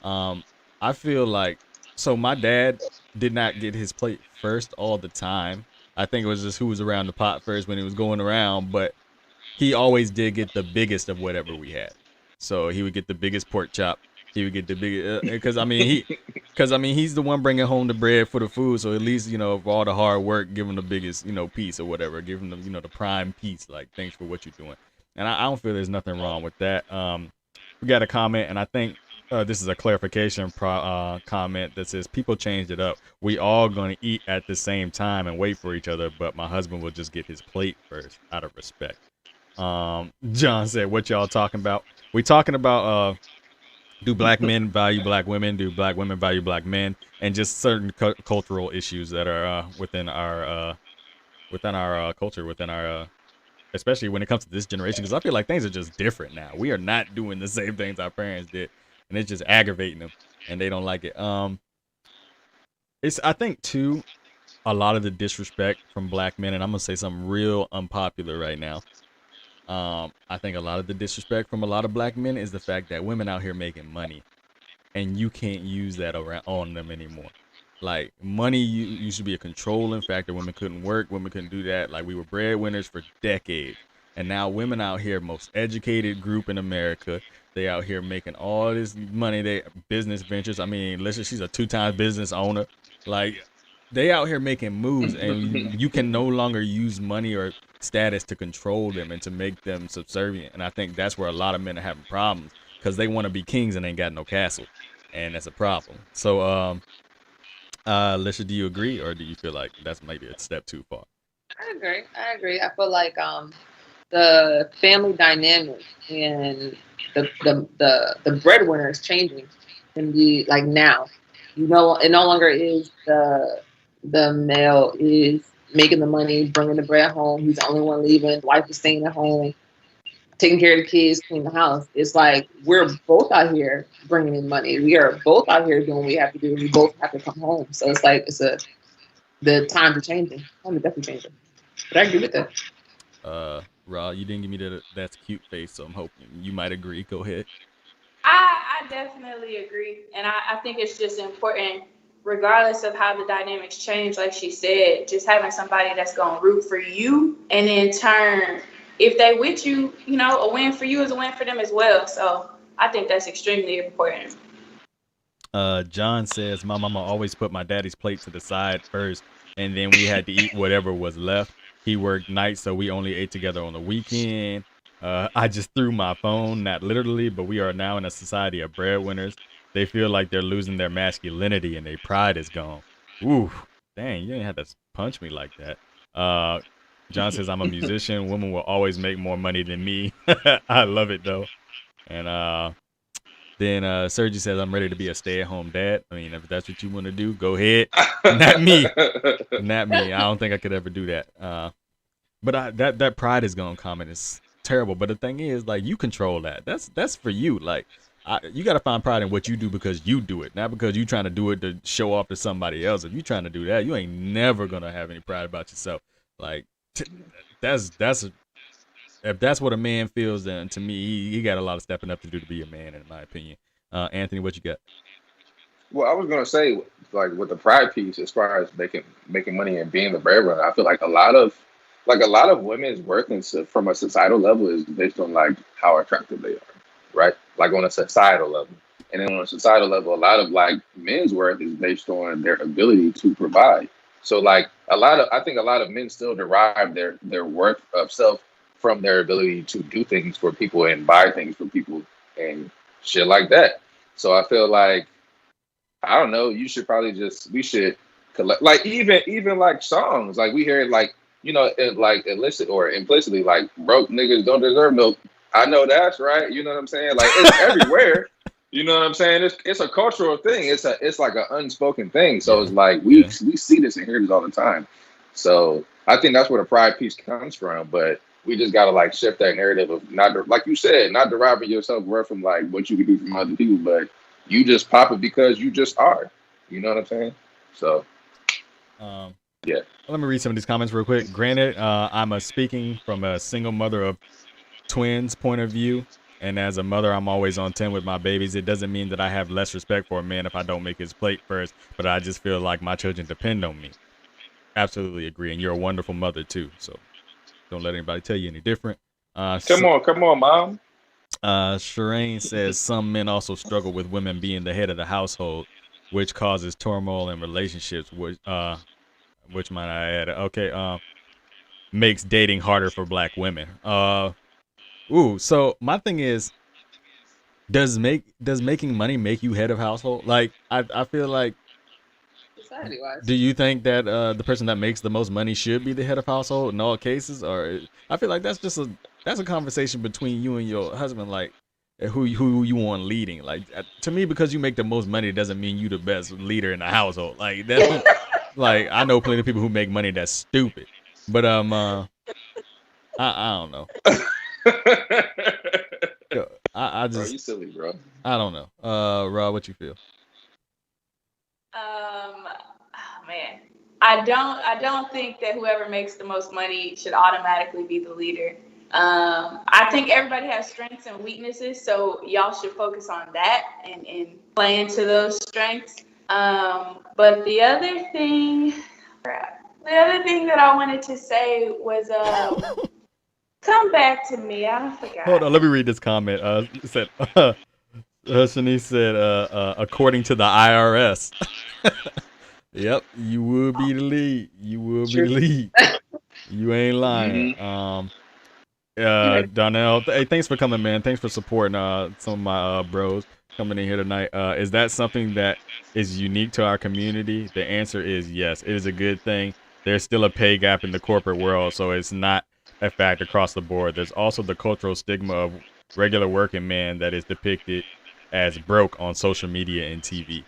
Um, I feel like so. My dad did not get his plate first all the time. I think it was just who was around the pot first when it was going around, but he always did get the biggest of whatever we had. So he would get the biggest pork chop. He would get the biggest because he's the one bringing home the bread for the food. So at least for all the hard work, give him the biggest piece or whatever. Give him the prime piece. Like thanks for what you're doing. And I don't feel there's nothing wrong with that. We got a comment, and I think this is a clarification comment that says people changed it up. We all gonna eat at the same time and wait for each other, but my husband will just get his plate first out of respect. John said, "What y'all talking about? We talking about do black men value black women? Do black women value black men? And just certain cultural issues that are within our culture, within our especially when it comes to this generation. Because I feel like things are just different now. We are not doing the same things our parents did, and it's just aggravating them, and they don't like it. It's I think too a lot of the disrespect from black men, and I'm gonna say something real unpopular right now. I think a lot of the disrespect from a lot of black men is the fact that women out here making money, and you can't use that around on them anymore. Like money used to be a controlling factor. Women couldn't work. Women couldn't do that. Like we were breadwinners for decades, and now women out here, most educated group in America. They out here making all this money. They business ventures. I mean, listen, she's a two-time business owner. Like they out here making moves, and you can no longer use money or status to control them and to make them subservient. And I think that's where a lot of men are having problems because they want to be kings and ain't got no castle, and that's a problem. So, Lisha, do you agree, or do you feel like that's maybe a step too far? I agree. I agree. I feel like the family dynamic and the breadwinner is changing in the like now. It no longer is the male is making the money, bringing the bread home. He's the only one leaving. Wife is staying at home, taking care of the kids, cleaning the house. It's like we're both out here bringing in money. We are both out here doing what we have to do. We both have to come home. So it's like the times are changing. Time is definitely changing. But I agree with that. Raw, you didn't give me that's cute face, so I'm hoping you might agree. Go ahead. I definitely agree. And I think it's just important, regardless of how the dynamics change, like she said, just having somebody that's going to root for you. And in turn, if they with you, a win for you is a win for them as well. So I think that's extremely important. John says my mama always put my daddy's plate to the side first, and then we had to eat whatever was left. He worked nights, so we only ate together on the weekend. I just threw my phone, not literally, but we are now in a society of breadwinners. They feel like they're losing their masculinity and their pride is gone. Ooh, dang, you didn't have to punch me like that. John says I'm a musician. Women will always make more money than me. I love it though. And then Sergi says I'm ready to be a stay-at-home dad. I mean, if that's what you want to do, go ahead. Not me. Not me. I don't think I could ever do that. But that pride is gone comment is terrible. But the thing is, like, you control that. That's for you. Like, you got to find pride in what you do because you do it, not because you trying to do it to show off to somebody else. If you trying to do that, you ain't never gonna have any pride about yourself. Like, that's if that's what a man feels, then to me, he got a lot of stepping up to do to be a man, in my opinion. Anthony, what you got? Well, I was gonna say, like with the pride piece, as far as making money and being the breadwinner, I feel like a lot of like a lot of women's worth from a societal level is based on like how attractive they are, right? Like on a societal level. And then on a societal level, a lot of like men's worth is based on their ability to provide. So like I think a lot of men still derive their worth of self from their ability to do things for people and buy things for people and shit like that. So I feel like I don't know. You should probably we should collect like even like songs like we hear it like like illicit or implicitly like broke niggas don't deserve no. I know that's right. You know what I'm saying? Like it's everywhere. You know what I'm saying? It's a cultural thing. It's like an unspoken thing. So it's like we see this and hear this all the time. So I think that's where the pride piece comes from. But we just gotta like shift that narrative of not like you said, not deriving your self worth from like what you can do from other people, but you just pop it because you just are. You know what I'm saying? So, yeah. Let me read some of these comments real quick. Granted, I'm speaking from a single mother of twins point of view, and as a mother, I'm always on 10 with my babies. It doesn't mean that I have less respect for a man if I don't make his plate first, but I just feel like my children depend on me. Absolutely agree, and you're a wonderful mother too. So don't let anybody tell you any different. Come on, mom. Shireen says some men also struggle with women being the head of the household, which causes turmoil in relationships. Which might I add? Okay, makes dating harder for black women. So my thing is, does making money make you head of household? Like I feel like, society-wise. do you think that the person that makes the most money should be the head of household in all cases, or I feel like that's a conversation between you and your husband, like who you want leading. Like to me, because you make the most money doesn't mean you the best leader in the household. Like that's like I know plenty of people who make money that's stupid, but I don't know. I Bro, just you silly, bro. I don't know. Rob, what you feel? Oh, man, I don't think that whoever makes the most money should automatically be the leader. I think everybody has strengths and weaknesses, so y'all should focus on that and play into those strengths. But the other thing that I wanted to say was come back to me. I forgot. Hold on, let me read this comment. It said Shanice said, according to the IRS. Yep, you would be the lead. You would be the lead. You ain't lying. Donnell, hey, thanks for coming, man. Thanks for supporting some of my bros coming in here tonight. Is that something that is unique to our community? The answer is yes. It is a good thing. There's still a pay gap in the corporate world, so it's not a fact across the board. There's also the cultural stigma of regular working man that is depicted as broke on social media and TV.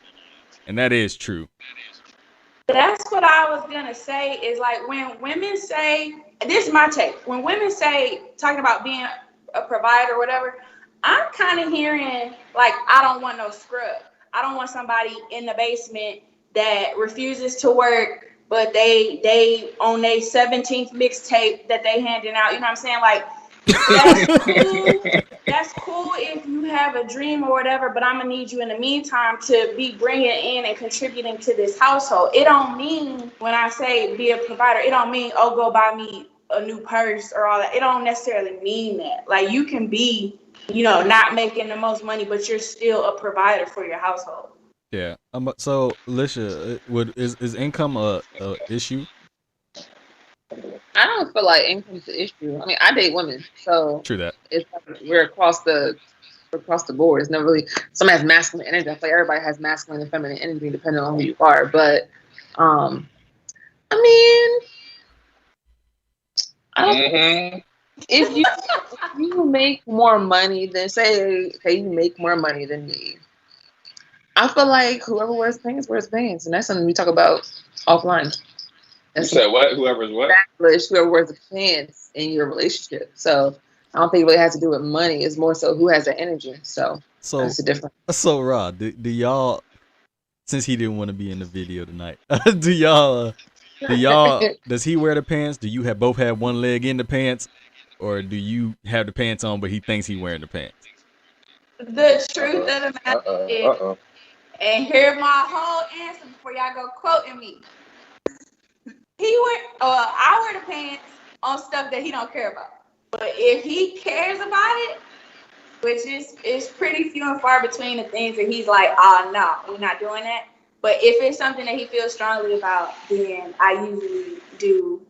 And that is true. That's what I was gonna say. Is like when women say, this is my take. When women say talking about being a provider or whatever, I'm kind of hearing like I don't want no scrub. I don't want somebody in the basement that refuses to work, but they on their 17th mixtape that they handing out. You know what I'm saying? Like that's cool. That's cool if you have a dream or whatever, but I'm gonna need you in the meantime to be bringing in and contributing to this household. It don't mean when I say be a provider, it don't mean, oh, go buy me a new purse or all that. It don't necessarily mean that. Like you can be, not making the most money, but you're still a provider for your household. Yeah. So, Lisha, is income a issue? I don't feel like income's the issue. I mean, I date women, so True that. It's like we're across the board. It's not really some has masculine energy. I feel like everybody has masculine and feminine energy depending on who you are. But I mean, I don't if you make more money than say you make more money than me. I feel like whoever wears pants, and that's something we talk about offline. You said what? Whoever's what? Whoever wears the pants in your relationship. So I don't think it really has to do with money. It's more so who has the energy. So that's the difference. So Rod, do y'all, since he didn't want to be in the video tonight, do y'all does he wear the pants? Do you both have one leg in the pants? Or do you have the pants on but he thinks he wearing the pants? The truth of the matter is, and hear my whole answer before y'all go quoting me. I wear the pants, on stuff that he don't care about. But if he cares about it, which is pretty few and far between the things that he's like, oh no, we're not doing that. But if it's something that he feels strongly about, then I usually do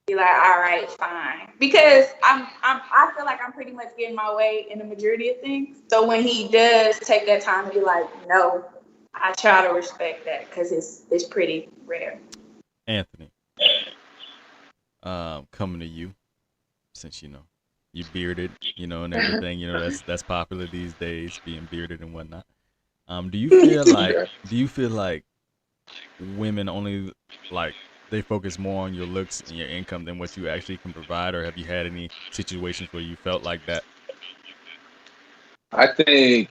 be like, all right, fine. Because I feel like I'm pretty much getting my way in the majority of things. So when he does take that time to be like, no, I try to respect that because it's pretty rare. Anthony, coming to you, since you bearded, and everything, that's popular these days, being bearded and whatnot. Do you feel like women only like they focus more on your looks and your income than what you actually can provide, or have you had any situations where you felt like that? I think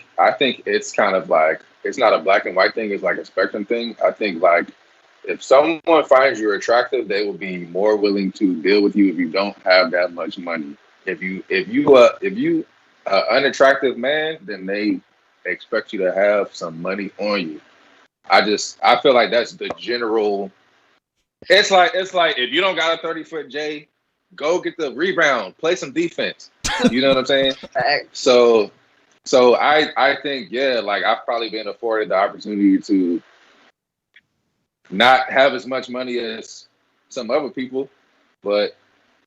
it's kind of like it's not a black and white thing, it's like a spectrum thing. I think like if someone finds you attractive, they will be more willing to deal with you if you don't have that much money. If you unattractive man, then they expect you to have some money on you. I feel like that's the general. It's like if you don't got a 30-foot J, go get the rebound, play some defense. You know what I'm saying? So I think, yeah, like I've probably been afforded the opportunity to not have as much money as some other people, but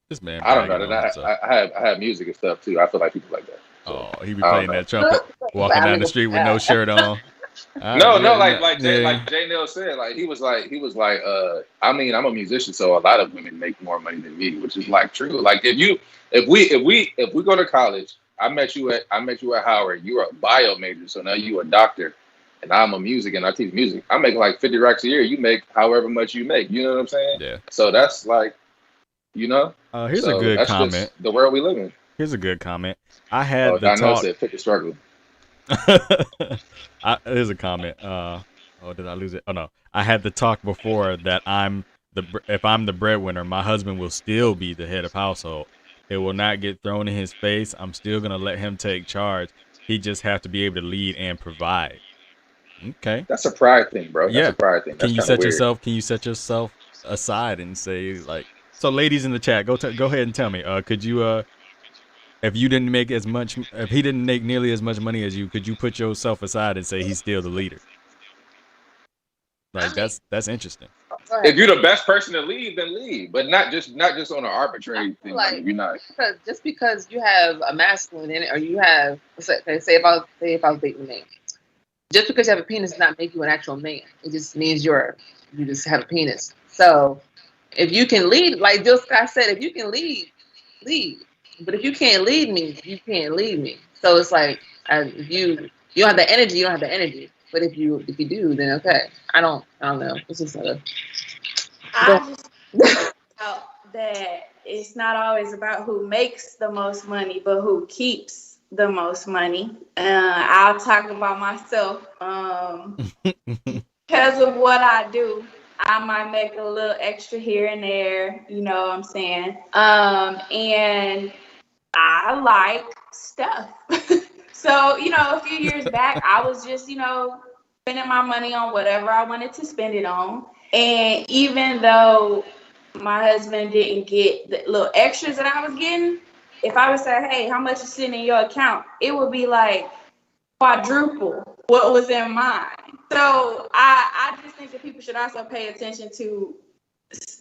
This man I don't know. bragging That on himself. I have music and stuff too. I feel like people like that. So, Oh, he be I don't playing know. that trumpet, walking down the street with no shirt on. No, Yeah, like yeah. Jay Nell said, like he was like, I mean, I'm a musician, so a lot of women make more money than me, which is like true. Like if we go to college, I met you at Howard. You were a bio major, so now you a doctor, and I'm a music and I teach music. I make like 50 racks a year. You make however much you make. You know what I'm saying? Yeah. So that's like, Here's a so good that's comment. just the world we live in. Here's a good comment. I Oh, had the I know it talk. said pick the struggle. Here's a comment. Did I lose it? Oh no, I had the talk before that if I'm the breadwinner, my husband will still be the head of household. It will not get thrown in his face. I'm still gonna let him take charge. He just have to be able to lead and provide. Okay. That's a pride thing, bro. That's Yeah. a pride thing. That's kind of weird. Can you set yourself aside and say like, so ladies in the chat, go ahead and tell me, could you if you didn't make as much, if he didn't make nearly as much money as you, could you put yourself aside and say he's still the leader? Like that's interesting. If you're the best person to lead, then lead, but not just on an arbitrary thing. Like, you're not. just because you have a masculine in it, or you have, say if I was dating a man, just because you have a penis does not make you an actual man. It just means you just have a penis. So if you can lead, like Jill Scott said, if you can lead. But if you can't lead me, you can't lead me. So it's like, if you don't have the energy, you don't have the energy. But if you do, then okay. I don't know. It's just I just felt that it's not always about who makes the most money, but who keeps the most money. I'll talk about myself. Because of what I do, I might make a little extra here and there, you know what I'm saying? And I like stuff. So, a few years back, I was just, spending my money on whatever I wanted to spend it on. And even though my husband didn't get the little extras that I was getting, if I would say, hey, how much is sitting in your account? It would be like quadruple what was in mine. So I just think that people should also pay attention to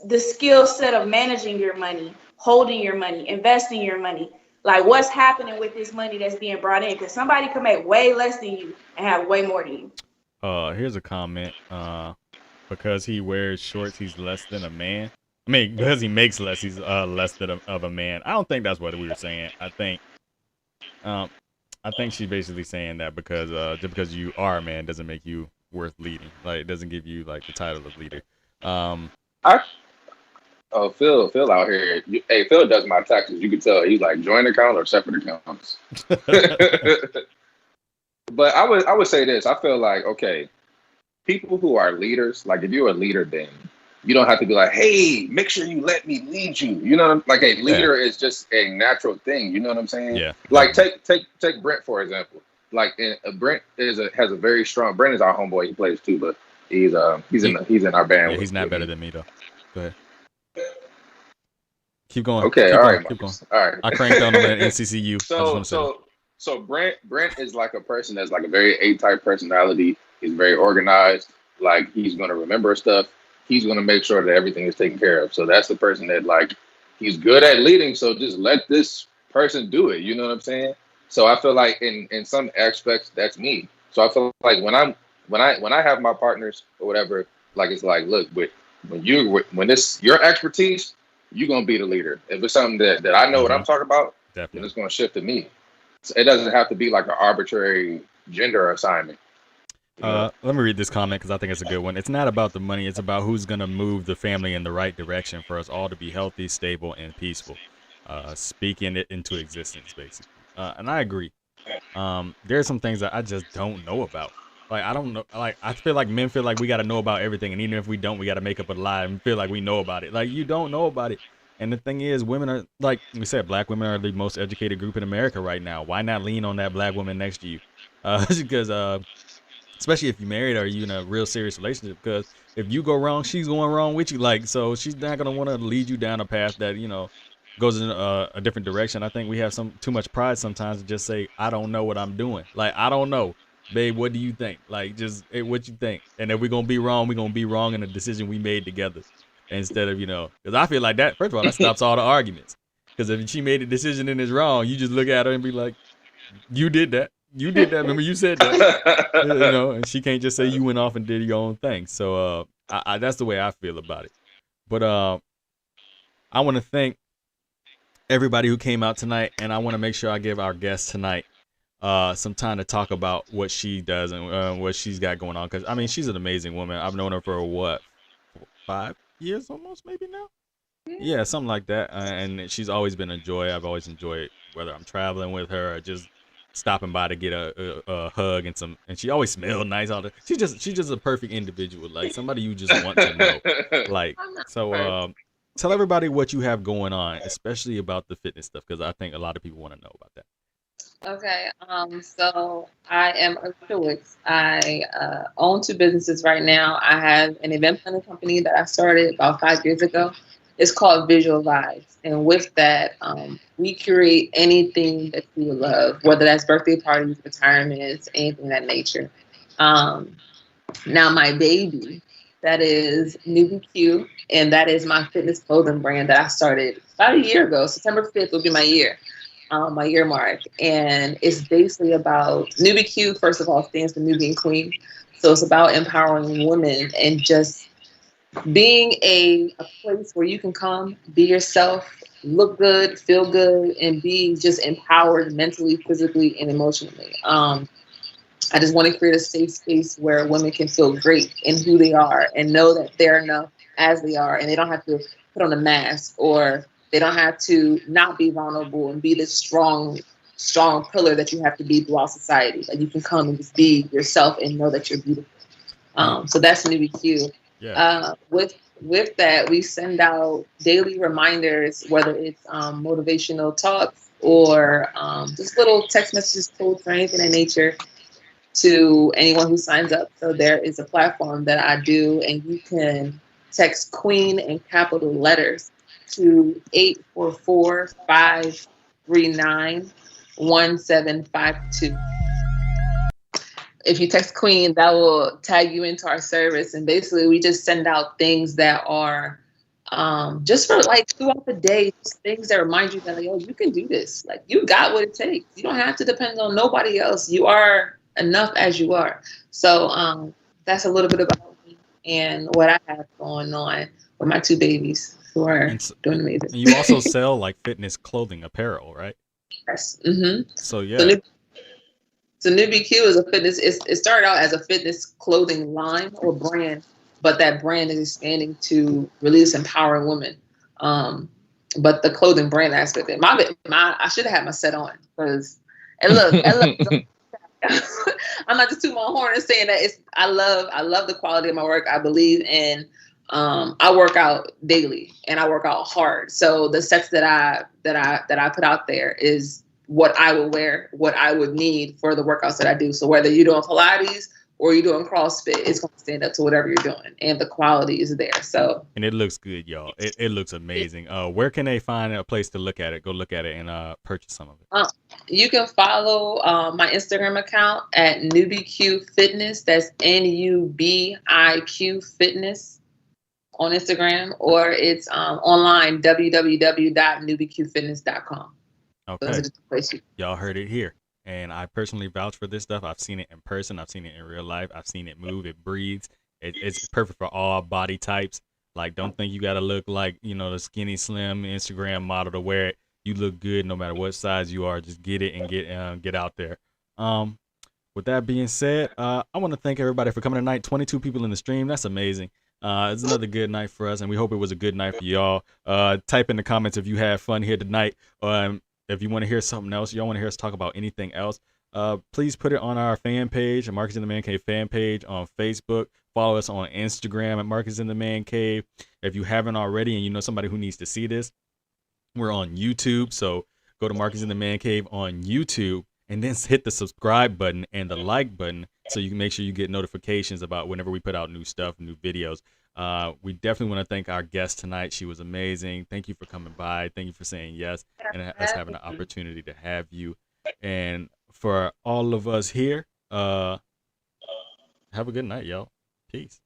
the skill set of managing your money, holding your money, investing your money. Like what's happening with this money that's being brought in? Because somebody can make way less than you and have way more than you. Here's a comment. Because he wears shorts, he's less than a man. I mean, because he makes less, he's less than of a man. I don't think that's what we were saying. I think she's basically saying that because just because you are a man doesn't make you worth leading. Like it doesn't give you like the title of leader. Phil out here. Hey, Phil does my taxes. You can tell he's like joint account or separate accounts. But I would say this. I feel like, okay, people who are leaders, like if you're a leader, then you don't have to be like, hey, make sure you let me lead you. You know what I'm like? A leader is just a natural thing. You know what I'm saying? Yeah. Like take Brent for example. Like Brent has a very strong. Brent is our homeboy. He plays too, but he's in our band. Yeah, he's not better than me though. Go ahead. Keep going. Okay, Keep all going. right, Keep going. Marcus. All right. I cranked on him at NCCU. I just So want to say that. Brent is like a person that's like a very A-type personality. He's very organized. Like he's gonna remember stuff. He's gonna make sure that everything is taken care of. So that's the person that like he's good at leading. So just let this person do it. You know what I'm saying? So I feel like in some aspects that's me. So I feel like when I have my partners or whatever, like it's like look, but when this your expertise, you're gonna be the leader. If it's something that I know what I'm talking about, then Definitely. it's gonna shift to me. So it doesn't have to be like an arbitrary gender assignment. You know? Let me read this comment because I think it's a good one. It's not about the money. It's about who's going to move the family in the right direction for us all to be healthy, stable, and peaceful. Speaking it into existence, basically. And I agree. There are some things that I just don't know about. Like, I don't know. Like, I feel like men feel like we got to know about everything. And even if we don't, we got to make up a lie and feel like we know about it. Like, you don't know about it. And the thing is, women are, like we said, black women are the most educated group in America right now. Why not lean on that black woman next to you? Because especially if you married or you in a real serious relationship, because if you go wrong, she's going wrong with you. Like, so she's not gonna want to lead you down a path that goes in a different direction. I think we have some too much pride sometimes to just say I don't know what I'm doing. Like, I don't know, babe. What do you think? Like, just hey, what you think? And if we're gonna be wrong, we're gonna be wrong in a decision we made together, instead of because I feel like that. First of all, that stops all the arguments. Because if she made a decision and it's wrong, you just look at her and be like, you did that. You did that. Remember, you said that. And she can't just say you went off and did your own thing. So that's the way I feel about it. But I want to thank everybody who came out tonight, and I want to make sure I give our guest tonight some time to talk about what she does and what she's got going on. Because I mean, she's an amazing woman. I've known her for what, 5 years almost, maybe now. Yeah, something like that. And she's always been a joy. I've always enjoyed whether I'm traveling with her or just stopping by to get a hug and some. And she always smelled nice. She's just a perfect individual, like somebody you just want to know. Like, so tell everybody what you have going on, especially about the fitness stuff, because I think a lot of people want to know about that. Okay, so I am Alicia Wicks. I own 2 businesses right now. I have an event planning company that I started about 5 years ago. It's called Visual Vibes. And with that, we curate anything that you would love, whether that's birthday parties, retirements, anything of that nature. Now my baby, that is NewBQ, and that is my fitness clothing brand that I started about a year ago. September 5th will be my year mark. And it's basically about NewBQ, first of all, stands for Nubian Queen. So it's about empowering women and just being a place where you can come, be yourself, look good, feel good, and be just empowered mentally, physically, and emotionally. I just want to create a safe space where women can feel great in who they are and know that they're enough as they are, and they don't have to put on a mask, or they don't have to not be vulnerable and be this strong pillar that you have to be throughout society. Like, you can come and just be yourself and know that you're beautiful. So that's NewBQ. Yeah. With that, we send out daily reminders, whether it's motivational talks or just little text messages, quotes, or anything in nature, to anyone who signs up. So there is a platform that I do, and you can text Queen in capital letters to 844-539-1752. If you text Queen, that will tag you into our service. And basically, we just send out things that are just for like throughout the day, just things that remind you that, like, oh, you can do this. Like, you got what it takes. You don't have to depend on nobody else. You are enough as you are. So that's a little bit about me and what I have going on with my 2 babies who are doing amazing. And you also sell like fitness clothing apparel, right? Yes. Mm-hmm. So yeah. So NewBQ is a fitness. It started out as a fitness clothing line or brand, but that brand is expanding to really just empowering women. But the clothing brand aspect of it, I should have had my set on, because and look, I'm not just tooting my horn and saying that I love the quality of my work. I believe in. I work out daily and I work out hard. So the sets that I put out there is what I would wear, what I would need for the workouts that I do. So whether you're doing Pilates or you're doing CrossFit, it's going to stand up to whatever you're doing, and the quality is there. So, and it looks good, y'all. It looks amazing. Where can they find a place to look at it? Go look at it and purchase some of it. You can follow my Instagram account at NewbieQ Fitness. That's NUBIQ Fitness on Instagram, or it's online, www.newbieqfitness.com. Okay. Those are the places. Y'all heard it here. And I personally vouch for this stuff. I've seen it in person. I've seen it in real life. I've seen it move. It breathes. It's perfect for all body types. Like, don't think you got to look like, the skinny, slim Instagram model to wear it. You look good no matter what size you are. Just get it and get out there. With that being said, I want to thank everybody for coming tonight. 22 people in the stream. That's amazing. It's another good night for us, and we hope it was a good night for y'all. Type in the comments if you had fun here tonight. If you want to hear something else, y'all want to hear us talk about anything else, please put it on our fan page, at Marcus in the Man Cave fan page on Facebook. Follow us on Instagram at Marcus in the Man Cave. If you haven't already and you know somebody who needs to see this, we're on YouTube. So go to Marcus in the Man Cave on YouTube and then hit the subscribe button and the like button so you can make sure you get notifications about whenever we put out new stuff, new videos. We definitely want to thank our guest tonight. She was amazing. Thank you for coming by. Thank you for saying yes and us having the opportunity to have you. And for all of us here, have a good night, y'all. Peace.